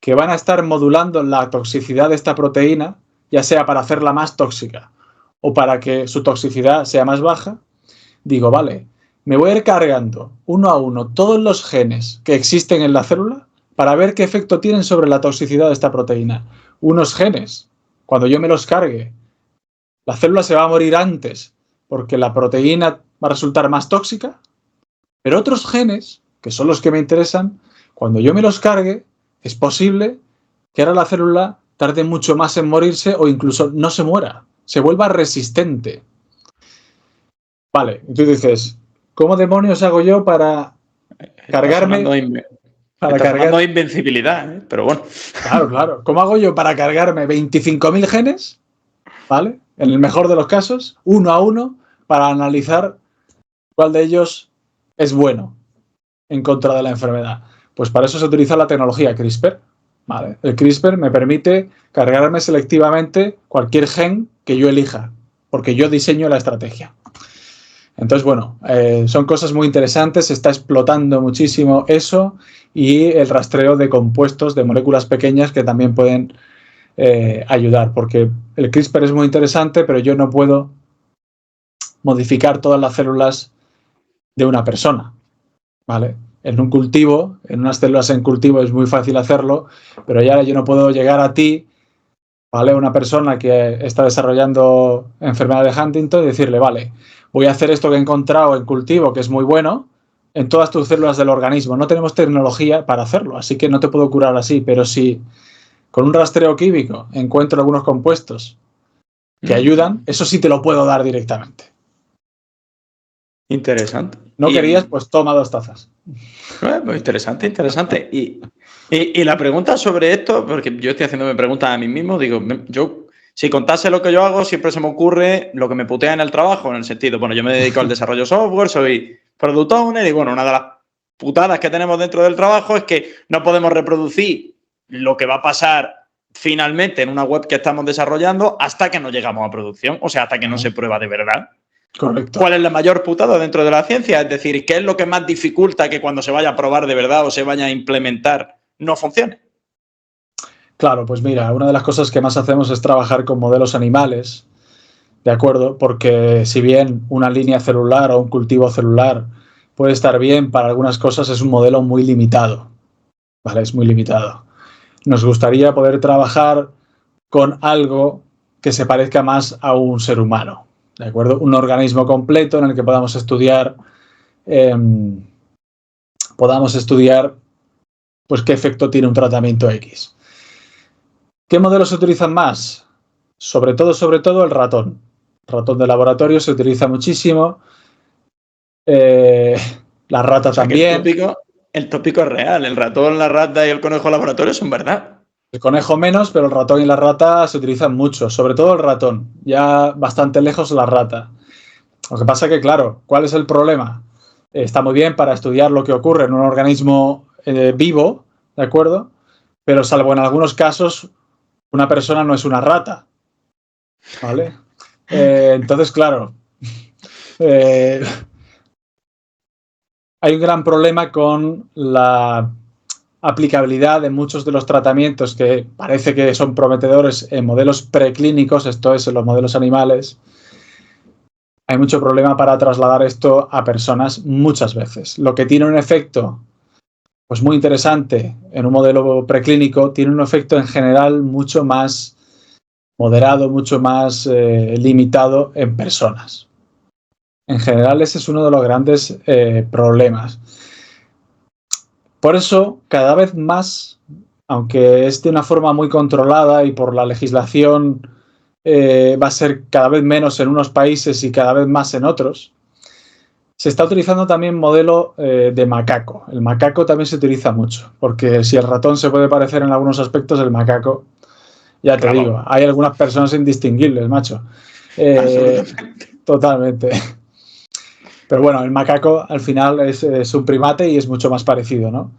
que van a estar modulando la toxicidad de esta proteína, ya sea para hacerla más tóxica o para que su toxicidad sea más baja, digo, vale, me voy a ir cargando uno a uno todos los genes que existen en la célula para ver qué efecto tienen sobre la toxicidad de esta proteína. Unos genes, cuando yo me los cargue, la célula se va a morir antes porque la proteína va a resultar más tóxica, pero otros genes, que son los que me interesan, cuando yo me los cargue, es posible que ahora la célula tarde mucho más en morirse o incluso no se muera, se vuelva resistente. Vale, y tú dices, ¿cómo demonios hago yo para cargarme? Para cargar invencibilidad, ¿eh? Pero bueno. Claro. ¿Cómo hago yo para cargarme 25.000 genes? ¿Vale? En el mejor de los casos, uno a uno, para analizar cuál de ellos es bueno en contra de la enfermedad. Pues para eso se utiliza la tecnología CRISPR, ¿vale? El CRISPR me permite cargarme selectivamente cualquier gen que yo elija, porque yo diseño la estrategia. Entonces, bueno, son cosas muy interesantes, se está explotando muchísimo eso y el rastreo de compuestos, de moléculas pequeñas que también pueden ayudar, porque el CRISPR es muy interesante, pero yo no puedo modificar todas las células de una persona, ¿vale? En un cultivo, en unas células en cultivo es muy fácil hacerlo, pero ya yo no puedo llegar a ti, ¿vale? Una persona que está desarrollando enfermedad de Huntington y decirle, vale, voy a hacer esto que he encontrado en cultivo, que es muy bueno, en todas tus células del organismo. No tenemos tecnología para hacerlo, así que no te puedo curar así, pero si con un rastreo químico encuentro algunos compuestos que ayudan, eso sí te lo puedo dar directamente. Interesante. ¿No querías? Pues toma 2 tazas. Pues interesante. Y la pregunta sobre esto, porque yo estoy haciéndome preguntas a mí mismo, digo, yo si contase lo que yo hago, siempre se me ocurre lo que me putea en el trabajo, en el sentido, bueno, yo me dedico al desarrollo de software, soy product owner y bueno, una de las putadas que tenemos dentro del trabajo es que no podemos reproducir lo que va a pasar finalmente en una web que estamos desarrollando hasta que no llegamos a producción, o sea, hasta que no se prueba de verdad. Correcto. ¿Cuál es la mayor putada dentro de la ciencia? Es decir, ¿qué es lo que más dificulta que cuando se vaya a probar de verdad o se vaya a implementar no funcione? Claro, pues mira, una de las cosas que más hacemos es trabajar con modelos animales, ¿de acuerdo? Porque si bien una línea celular o un cultivo celular puede estar bien para algunas cosas, es un modelo muy limitado, ¿vale? Es muy limitado. Nos gustaría poder trabajar con algo que se parezca más a un ser humano, ¿de acuerdo? Un organismo completo en el que podamos estudiar pues qué efecto tiene un tratamiento X. ¿Qué modelos se utilizan más? Sobre todo el ratón. El ratón de laboratorio se utiliza muchísimo. La rata también. El tópico es real. El ratón, la rata y el conejo de laboratorio son verdad. El conejo menos, pero el ratón y la rata se utilizan mucho. Sobre todo el ratón. Ya bastante lejos la rata. Lo que pasa que, claro, ¿cuál es el problema? Está muy bien para estudiar lo que ocurre en un organismo vivo, ¿de acuerdo? Pero salvo en algunos casos, una persona no es una rata, ¿vale? Entonces, claro, hay un gran problema con la aplicabilidad de muchos de los tratamientos que parece que son prometedores en modelos preclínicos, esto es, en los modelos animales. Hay mucho problema para trasladar esto a personas muchas veces. Lo que tiene un efecto pues muy interesante en un modelo preclínico, tiene un efecto en general mucho más moderado, mucho más limitado en personas. En general ese es uno de los grandes problemas. Por eso, cada vez más, aunque es de una forma muy controlada y por la legislación va a ser cada vez menos en unos países y cada vez más en otros, se está utilizando también modelo de macaco. El macaco también se utiliza mucho, porque si el ratón se puede parecer en algunos aspectos, el macaco, ya te digo, hay algunas personas indistinguibles, macho. Totalmente. Pero bueno, el macaco al final es un primate y es mucho más parecido, ¿no?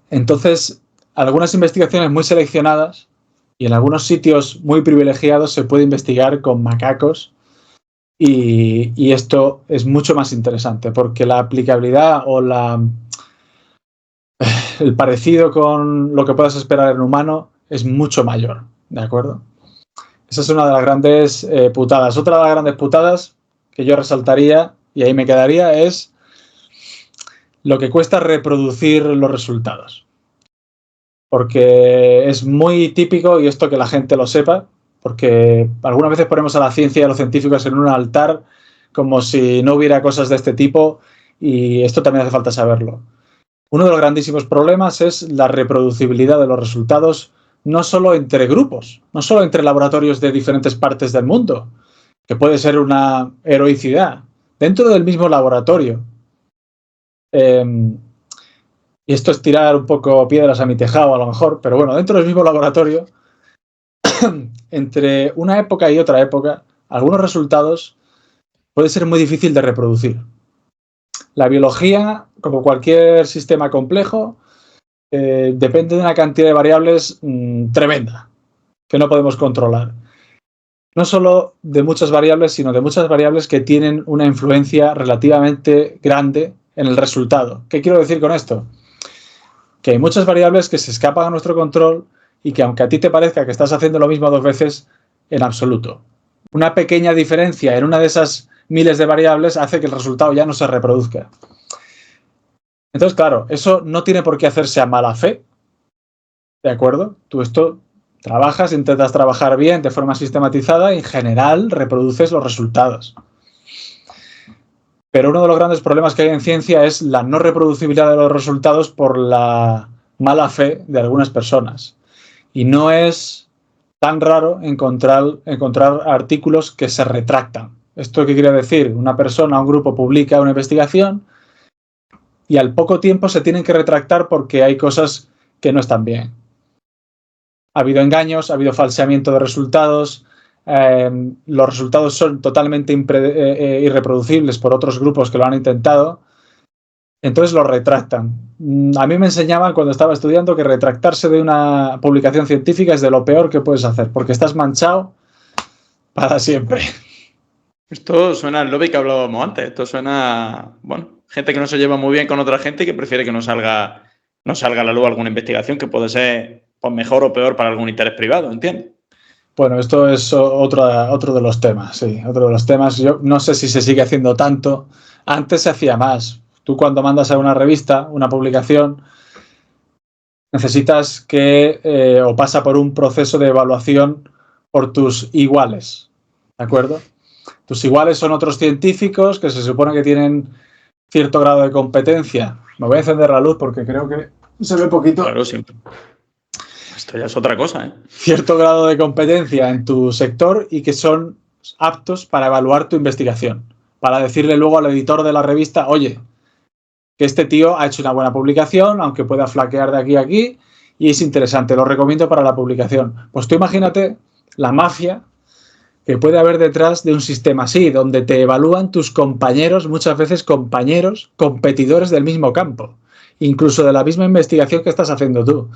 Entonces, algunas investigaciones muy seleccionadas y en algunos sitios muy privilegiados se puede investigar con macacos y esto es mucho más interesante porque la aplicabilidad o el parecido con lo que puedas esperar en un humano es mucho mayor, ¿de acuerdo? Esa es una de las grandes putadas. Otra de las grandes putadas que yo resaltaría, y ahí me quedaría, es lo que cuesta reproducir los resultados. Porque es muy típico, y esto que la gente lo sepa, porque algunas veces ponemos a la ciencia y a los científicos en un altar como si no hubiera cosas de este tipo, y esto también hace falta saberlo. Uno de los grandísimos problemas es la reproducibilidad de los resultados, no solo entre grupos, no solo entre laboratorios de diferentes partes del mundo, que puede ser una heroicidad, dentro del mismo laboratorio. Y esto es tirar un poco piedras a mi tejado a lo mejor, pero bueno, dentro del mismo laboratorio, entre una época y otra época, algunos resultados puede ser muy difícil de reproducir. La biología, como cualquier sistema complejo, depende de una cantidad de variables tremenda, que no podemos controlar. No solo de muchas variables, sino de muchas variables que tienen una influencia relativamente grande en el resultado. ¿Qué quiero decir con esto? Que hay muchas variables que se escapan a nuestro control y que aunque a ti te parezca que estás haciendo lo mismo dos veces, en absoluto. Una pequeña diferencia en una de esas miles de variables hace que el resultado ya no se reproduzca. Entonces, claro, eso no tiene por qué hacerse a mala fe, ¿de acuerdo? Tú esto trabajas, intentas trabajar bien de forma sistematizada y en general reproduces los resultados. Pero uno de los grandes problemas que hay en ciencia es la no reproducibilidad de los resultados por la mala fe de algunas personas. Y no es tan raro encontrar artículos que se retractan. ¿Esto qué quiere decir? Una persona, un grupo publica una investigación y al poco tiempo se tienen que retractar porque hay cosas que no están bien. Ha habido engaños, ha habido falseamiento de resultados, los resultados son totalmente irreproducibles por otros grupos que lo han intentado, entonces los retractan. A mí me enseñaban cuando estaba estudiando que retractarse de una publicación científica es de lo peor que puedes hacer, porque estás manchado para siempre. Esto suena al lobby que hablábamos antes, esto suena, bueno, gente que no se lleva muy bien con otra gente y que prefiere que no salga a la luz alguna investigación que puede ser pues, mejor o peor para algún interés privado, ¿entiendes? Bueno, esto es otro de los temas, sí, otro de los temas. Yo no sé si se sigue haciendo tanto. Antes se hacía más. Tú cuando mandas a una revista, una publicación, necesitas que o pasa por un proceso de evaluación por tus iguales, ¿de acuerdo? Tus iguales son otros científicos que se supone que tienen cierto grado de competencia. Me voy a encender la luz porque creo que se ve poquito. Claro, sí. Esto ya es otra cosa, ¿eh? Cierto grado de competencia en tu sector y que son aptos para evaluar tu investigación. Para decirle luego al editor de la revista, oye, que este tío ha hecho una buena publicación, aunque pueda flaquear de aquí a aquí, y es interesante, lo recomiendo para la publicación. Pues tú imagínate la mafia que puede haber detrás de un sistema así, donde te evalúan tus compañeros, muchas veces compañeros, competidores del mismo campo, incluso de la misma investigación que estás haciendo tú.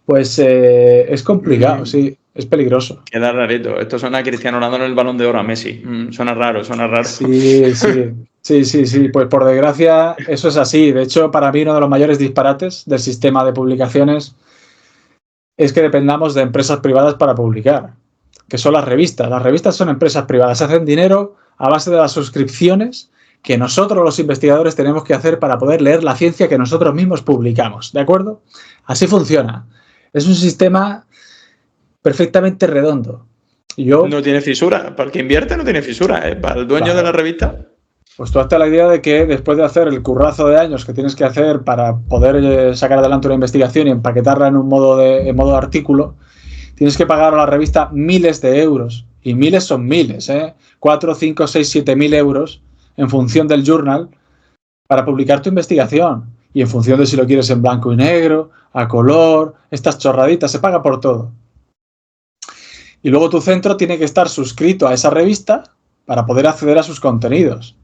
Pues es complicado, sí, es peligroso. Queda rarito. Esto suena a Cristiano Ronaldo en el Balón de Oro a Messi. Suena raro, suena raro. Sí. Pues por desgracia eso es así. De hecho, para mí uno de los mayores disparates del sistema de publicaciones es que dependamos de empresas privadas para publicar, que son las revistas. Las revistas son empresas privadas, hacen dinero a base de las suscripciones que nosotros los investigadores tenemos que hacer para poder leer la ciencia que nosotros mismos publicamos, ¿de acuerdo? Así funciona. Es un sistema perfectamente redondo. No tiene fisura. Para el que invierte no tiene fisura, ¿eh? Para el dueño de la revista. Pues tú hazte la idea de que después de hacer el currazo de años que tienes que hacer para poder sacar adelante una investigación y empaquetarla en modo artículo, tienes que pagar a la revista miles de euros. Y miles son miles, ¿eh? 4, 5, 6, 7 mil euros en función del journal para publicar tu investigación. Y en función de si lo quieres en blanco y negro, a color, estas chorraditas, se paga por todo. Y luego tu centro tiene que estar suscrito a esa revista para poder acceder a sus contenidos.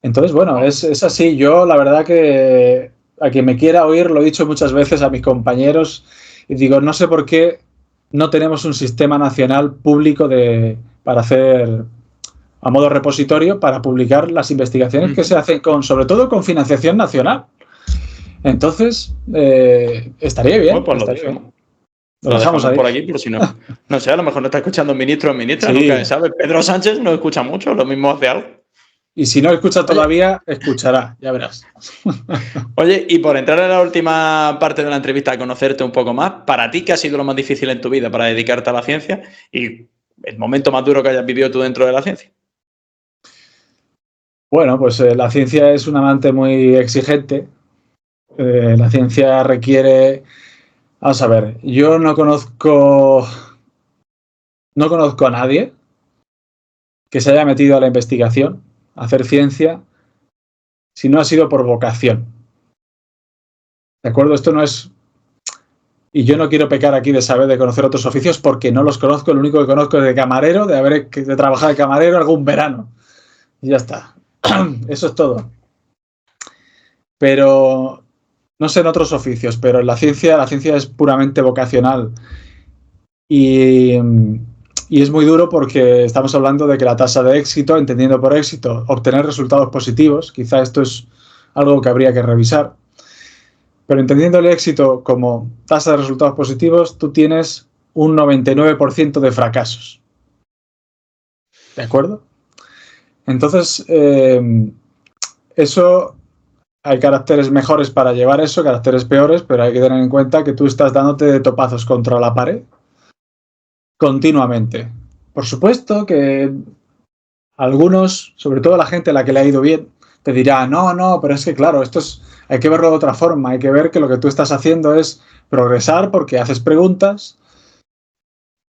Entonces, bueno, es así. Yo, la verdad que a quien me quiera oír, lo he dicho muchas veces a mis compañeros, y digo, no sé por qué no tenemos un sistema nacional público para hacer a modo repositorio para publicar las investigaciones que se hacen sobre todo con financiación nacional. Entonces, estaría bien. Bueno, pues estaría bien. Lo dejamos ahí por aquí, pero si no, no sé, a lo mejor no está escuchando ministro o ministra, sí. Nunca se sabe. Pedro Sánchez no escucha mucho, lo mismo hace algo. Y si no escucha todavía, escuchará, ya verás. Oye, y por entrar en la última parte de la entrevista, a conocerte un poco más, para ti, ¿qué ha sido lo más difícil en tu vida para dedicarte a la ciencia y el momento más duro que hayas vivido tú dentro de la ciencia? Bueno, pues la ciencia es un amante muy exigente. La ciencia requiere... Vamos a ver, yo no conozco a nadie que se haya metido a la investigación, a hacer ciencia, si no ha sido por vocación. ¿De acuerdo? Esto no es... Y yo no quiero pecar aquí de saber, de conocer otros oficios, porque no los conozco. Lo único que conozco es de camarero, de trabajar de camarero algún verano. Y ya está. Eso es todo. Pero... no sé en otros oficios, pero en la ciencia es puramente vocacional. Y es muy duro porque estamos hablando de que la tasa de éxito, entendiendo por éxito, obtener resultados positivos, quizá esto es algo que habría que revisar, pero entendiendo el éxito como tasa de resultados positivos, tú tienes un 99% de fracasos. ¿De acuerdo? Entonces, eso... hay caracteres mejores para llevar eso, caracteres peores, pero hay que tener en cuenta que tú estás dándote de topazos contra la pared continuamente. Por supuesto que algunos, sobre todo la gente a la que le ha ido bien, te dirá, no, pero es que claro, hay que verlo de otra forma, hay que ver que lo que tú estás haciendo es progresar porque haces preguntas,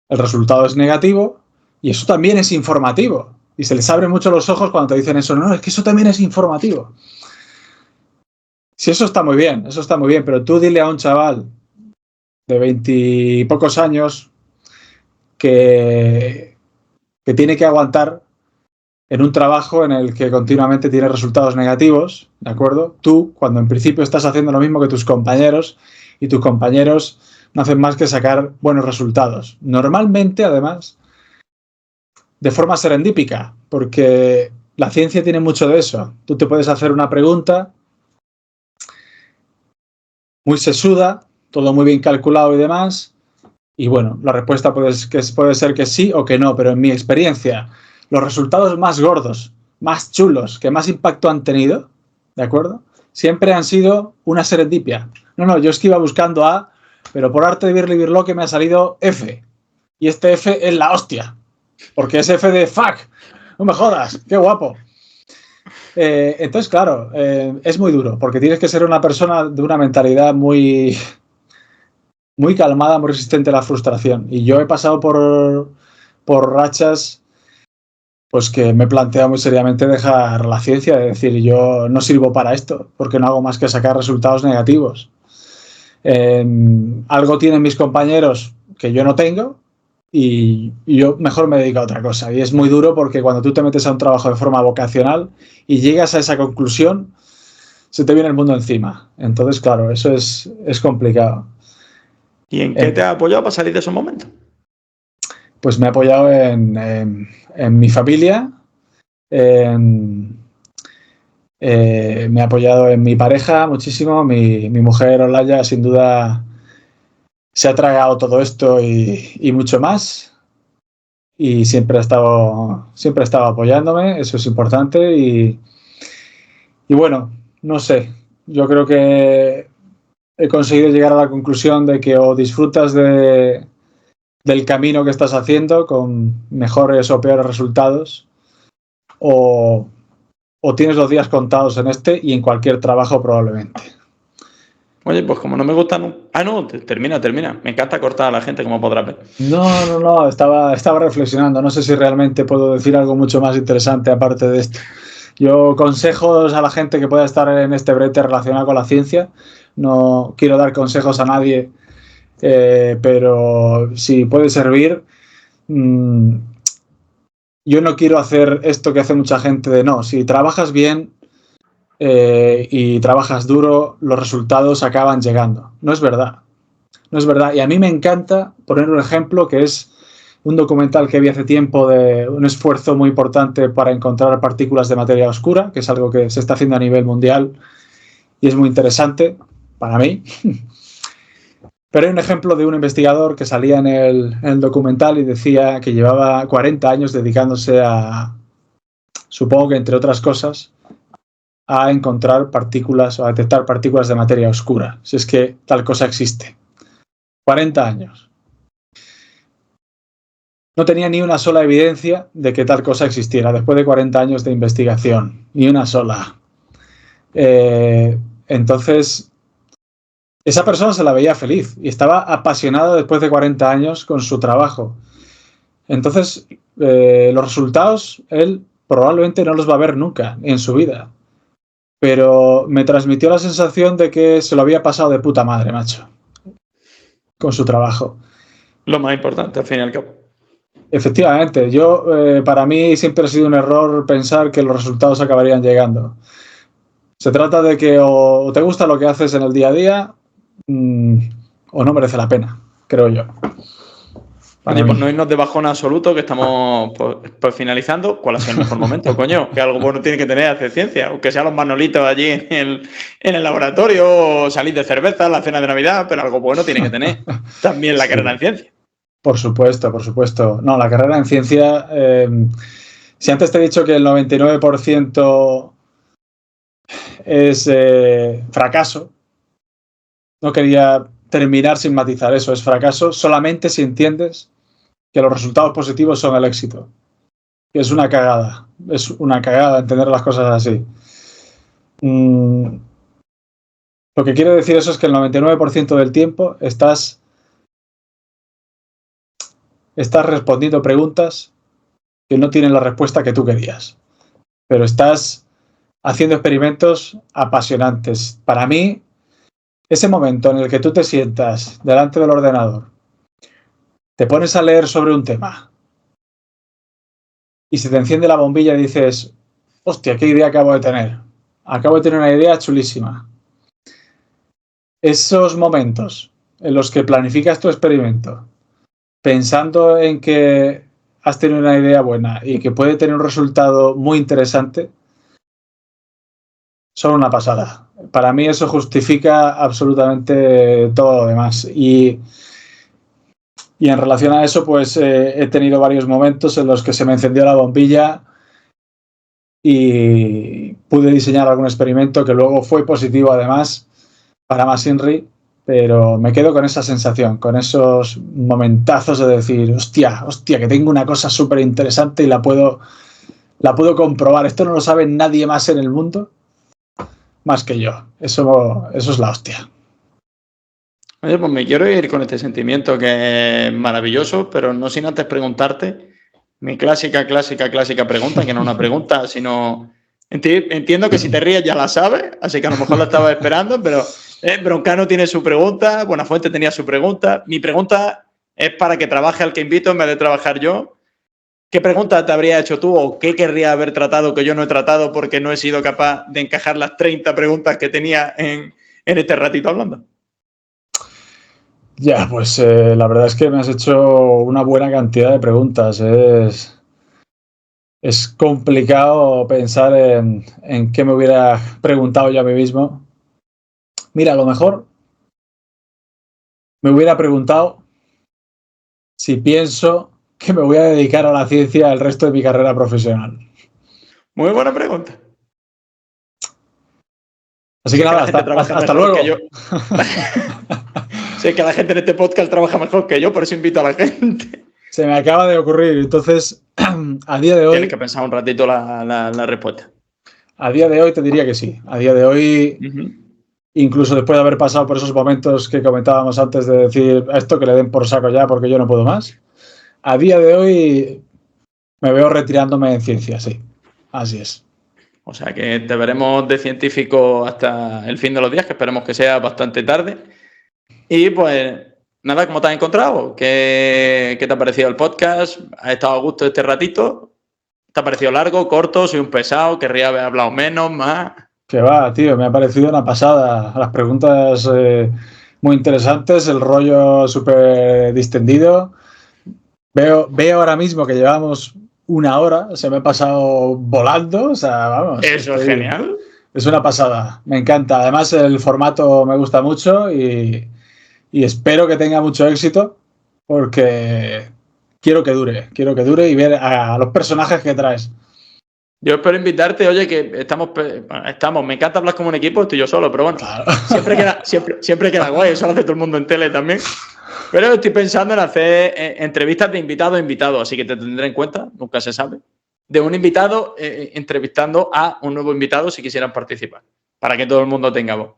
el resultado es negativo y eso también es informativo. Y se les abren mucho los ojos cuando te dicen eso, no, es que eso también es informativo. Sí, eso está muy bien, pero tú dile a un chaval de 20 y pocos años que tiene que aguantar en un trabajo en el que continuamente tiene resultados negativos, ¿de acuerdo? Tú, cuando en principio estás haciendo lo mismo que tus compañeros y tus compañeros no hacen más que sacar buenos resultados. Normalmente, además, de forma serendípica, porque la ciencia tiene mucho de eso. Tú te puedes hacer una pregunta muy sesuda, todo muy bien calculado y demás, y bueno, la respuesta puede ser que sí o que no, pero en mi experiencia, los resultados más gordos más chulos, que más impacto han tenido, ¿de acuerdo? Siempre han sido una serendipia. No, yo es que iba buscando A, pero por arte de birli-birloque me ha salido F. Y este F es la hostia. Porque es F de fuck. No me jodas, qué guapo. Entonces, claro, es muy duro, porque tienes que ser una persona de una mentalidad muy calmada, muy resistente a la frustración. Y yo he pasado por rachas pues que me he planteado muy seriamente dejar la ciencia, es decir, yo no sirvo para esto, porque no hago más que sacar resultados negativos. Algo tienen mis compañeros que yo no tengo y yo mejor me dedico a otra cosa. Y es muy duro porque cuando tú te metes a un trabajo de forma vocacional y llegas a esa conclusión, se te viene el mundo encima. Entonces, claro, eso es complicado. ¿Y en qué te ha apoyado para salir de esos momentos? Pues me he apoyado en mi familia, me he apoyado en mi pareja muchísimo. Mi mujer Olaya sin duda se ha tragado todo esto y mucho más, y siempre ha estado apoyándome. Eso es importante. Y bueno, no sé, yo creo que he conseguido llegar a la conclusión de que o disfrutas del camino que estás haciendo con mejores o peores resultados, o tienes los días contados en este y en cualquier trabajo probablemente. Oye, pues como no me gusta... Termina. Me encanta cortar a la gente, como podrás ver. No, estaba reflexionando. No sé si realmente puedo decir algo mucho más interesante aparte de esto. Yo consejos a la gente que pueda estar en este brete relacionado con la ciencia. No quiero dar consejos a nadie, pero si puede servir, yo no quiero hacer esto que hace mucha gente de no, si trabajas bien y trabajas duro, los resultados acaban llegando. No es verdad. Y a mí me encanta poner un ejemplo que es un documental que vi hace tiempo de un esfuerzo muy importante para encontrar partículas de materia oscura, que es algo que se está haciendo a nivel mundial y es muy interesante para mí. Pero hay un ejemplo de un investigador que salía en el documental y decía que llevaba 40 años dedicándose a, supongo que entre otras cosas, a encontrar partículas o a detectar partículas de materia oscura, si es que tal cosa existe. 40 años. No tenía ni una sola evidencia de que tal cosa existiera después de 40 años de investigación. Ni una sola. Entonces, esa persona se la veía feliz y estaba apasionado después de 40 años con su trabajo. Entonces, los resultados él probablemente no los va a ver nunca en su vida. Pero me transmitió la sensación de que se lo había pasado de puta madre, macho, con su trabajo. Lo más importante, al fin y al cabo. Efectivamente, para mí siempre ha sido un error pensar que los resultados acabarían llegando. Se trata de que o te gusta lo que haces en el día a día o no merece la pena, creo yo. Oye, pues no irnos de bajón absoluto, que estamos pues finalizando. ¿Cuál ha sido el mejor momento, coño? Que algo bueno tiene que tener hacer ciencia, aunque sean los manolitos allí en el laboratorio, o salir de cerveza, la cena de Navidad, pero algo bueno tiene que tener también la carrera en ciencia. Por supuesto. No, la carrera en ciencia, si antes te he dicho que el 99% es fracaso, no quería terminar sin matizar eso, es fracaso solamente si entiendes que los resultados positivos son el éxito. Es una cagada entender las cosas así. Lo que quiere decir eso es que el 99% del tiempo estás respondiendo preguntas que no tienen la respuesta que tú querías, pero estás haciendo experimentos apasionantes. Para mí, ese momento en el que tú te sientas delante del ordenador, te pones a leer sobre un tema y se te enciende la bombilla y dices, hostia, qué idea acabo de tener. Acabo de tener una idea chulísima. Esos momentos en los que planificas tu experimento pensando en que has tenido una idea buena y que puede tener un resultado muy interesante, son una pasada. Para mí eso justifica absolutamente todo lo demás. Y en relación a eso, pues he tenido varios momentos en los que se me encendió la bombilla y pude diseñar algún experimento que luego fue positivo además para MachineRy, pero me quedo con esa sensación, con esos momentazos de decir, hostia, que tengo una cosa súper interesante y la puedo comprobar. Esto no lo sabe nadie más en el mundo más que yo. Eso es la hostia. Oye, pues me quiero ir con este sentimiento que es maravilloso, pero no sin antes preguntarte mi clásica pregunta, que no es una pregunta, sino... Entiendo que si te ríes ya la sabes, así que a lo mejor la estabas esperando, pero Broncano tiene su pregunta, Buenafuente tenía su pregunta. Mi pregunta es para que trabaje al que invito en vez de trabajar yo. ¿Qué pregunta te habría hecho tú o qué querría haber tratado que yo no he tratado porque no he sido capaz de encajar las 30 preguntas que tenía en este ratito hablando? Ya, pues la verdad es que me has hecho una buena cantidad de preguntas. Es complicado pensar en qué me hubiera preguntado yo a mí mismo. Mira, a lo mejor me hubiera preguntado si pienso que me voy a dedicar a la ciencia el resto de mi carrera profesional. Muy buena pregunta. Así que nada, hasta luego. Sé que la gente en este podcast trabaja mejor que yo, por eso invito a la gente. Se me acaba de ocurrir, entonces, a día de hoy... Tienes que pensar un ratito la respuesta. A día de hoy te diría que sí. A día de hoy, incluso después de haber pasado por esos momentos que comentábamos antes de decir a esto que le den por saco ya porque yo no puedo más, a día de hoy me veo retirándome en ciencia, sí. Así es. O sea que te veremos de científico hasta el fin de los días, que esperemos que sea bastante tarde. Y pues nada, ¿cómo te has encontrado? ¿Qué te ha parecido el podcast? ¿Has estado a gusto este ratito? ¿Te ha parecido largo, corto? ¿Soy un pesado? ¿Querría haber hablado menos, más? Que va, tío, me ha parecido una pasada. Las preguntas muy interesantes, el rollo súper distendido. Veo ahora mismo que llevamos una hora, se me ha pasado volando, o sea, vamos. Eso es genial. Es una pasada, me encanta. Además, el formato me gusta mucho y espero que tenga mucho éxito porque quiero que dure y ver a los personajes que traes. Yo espero invitarte, oye, que estamos, me encanta hablar como un equipo, estoy yo solo, pero bueno, claro. siempre queda guay, eso lo hace todo el mundo en tele también. Pero estoy pensando en hacer entrevistas de invitado a invitado, así que te tendré en cuenta, nunca se sabe, de un invitado entrevistando a un nuevo invitado si quisieran participar, para que todo el mundo tenga voz.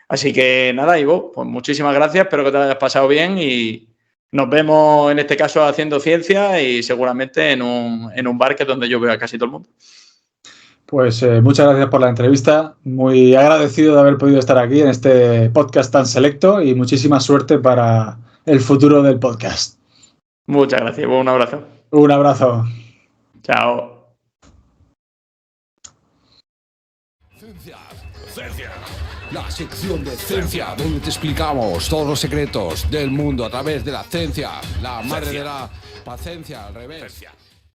Así que nada, Ivo, pues muchísimas gracias, espero que te hayas pasado bien y nos vemos en este caso haciendo ciencia y seguramente en un bar que es donde yo veo a casi todo el mundo. Pues muchas gracias por la entrevista, muy agradecido de haber podido estar aquí en este podcast tan selecto y muchísima suerte para el futuro del podcast. Muchas gracias, un abrazo. Un abrazo. Chao. Ciencia. La sección de ciencia, donde te explicamos todos los secretos del mundo a través de la ciencia, la madre de la paciencia, al revés. Ciencia.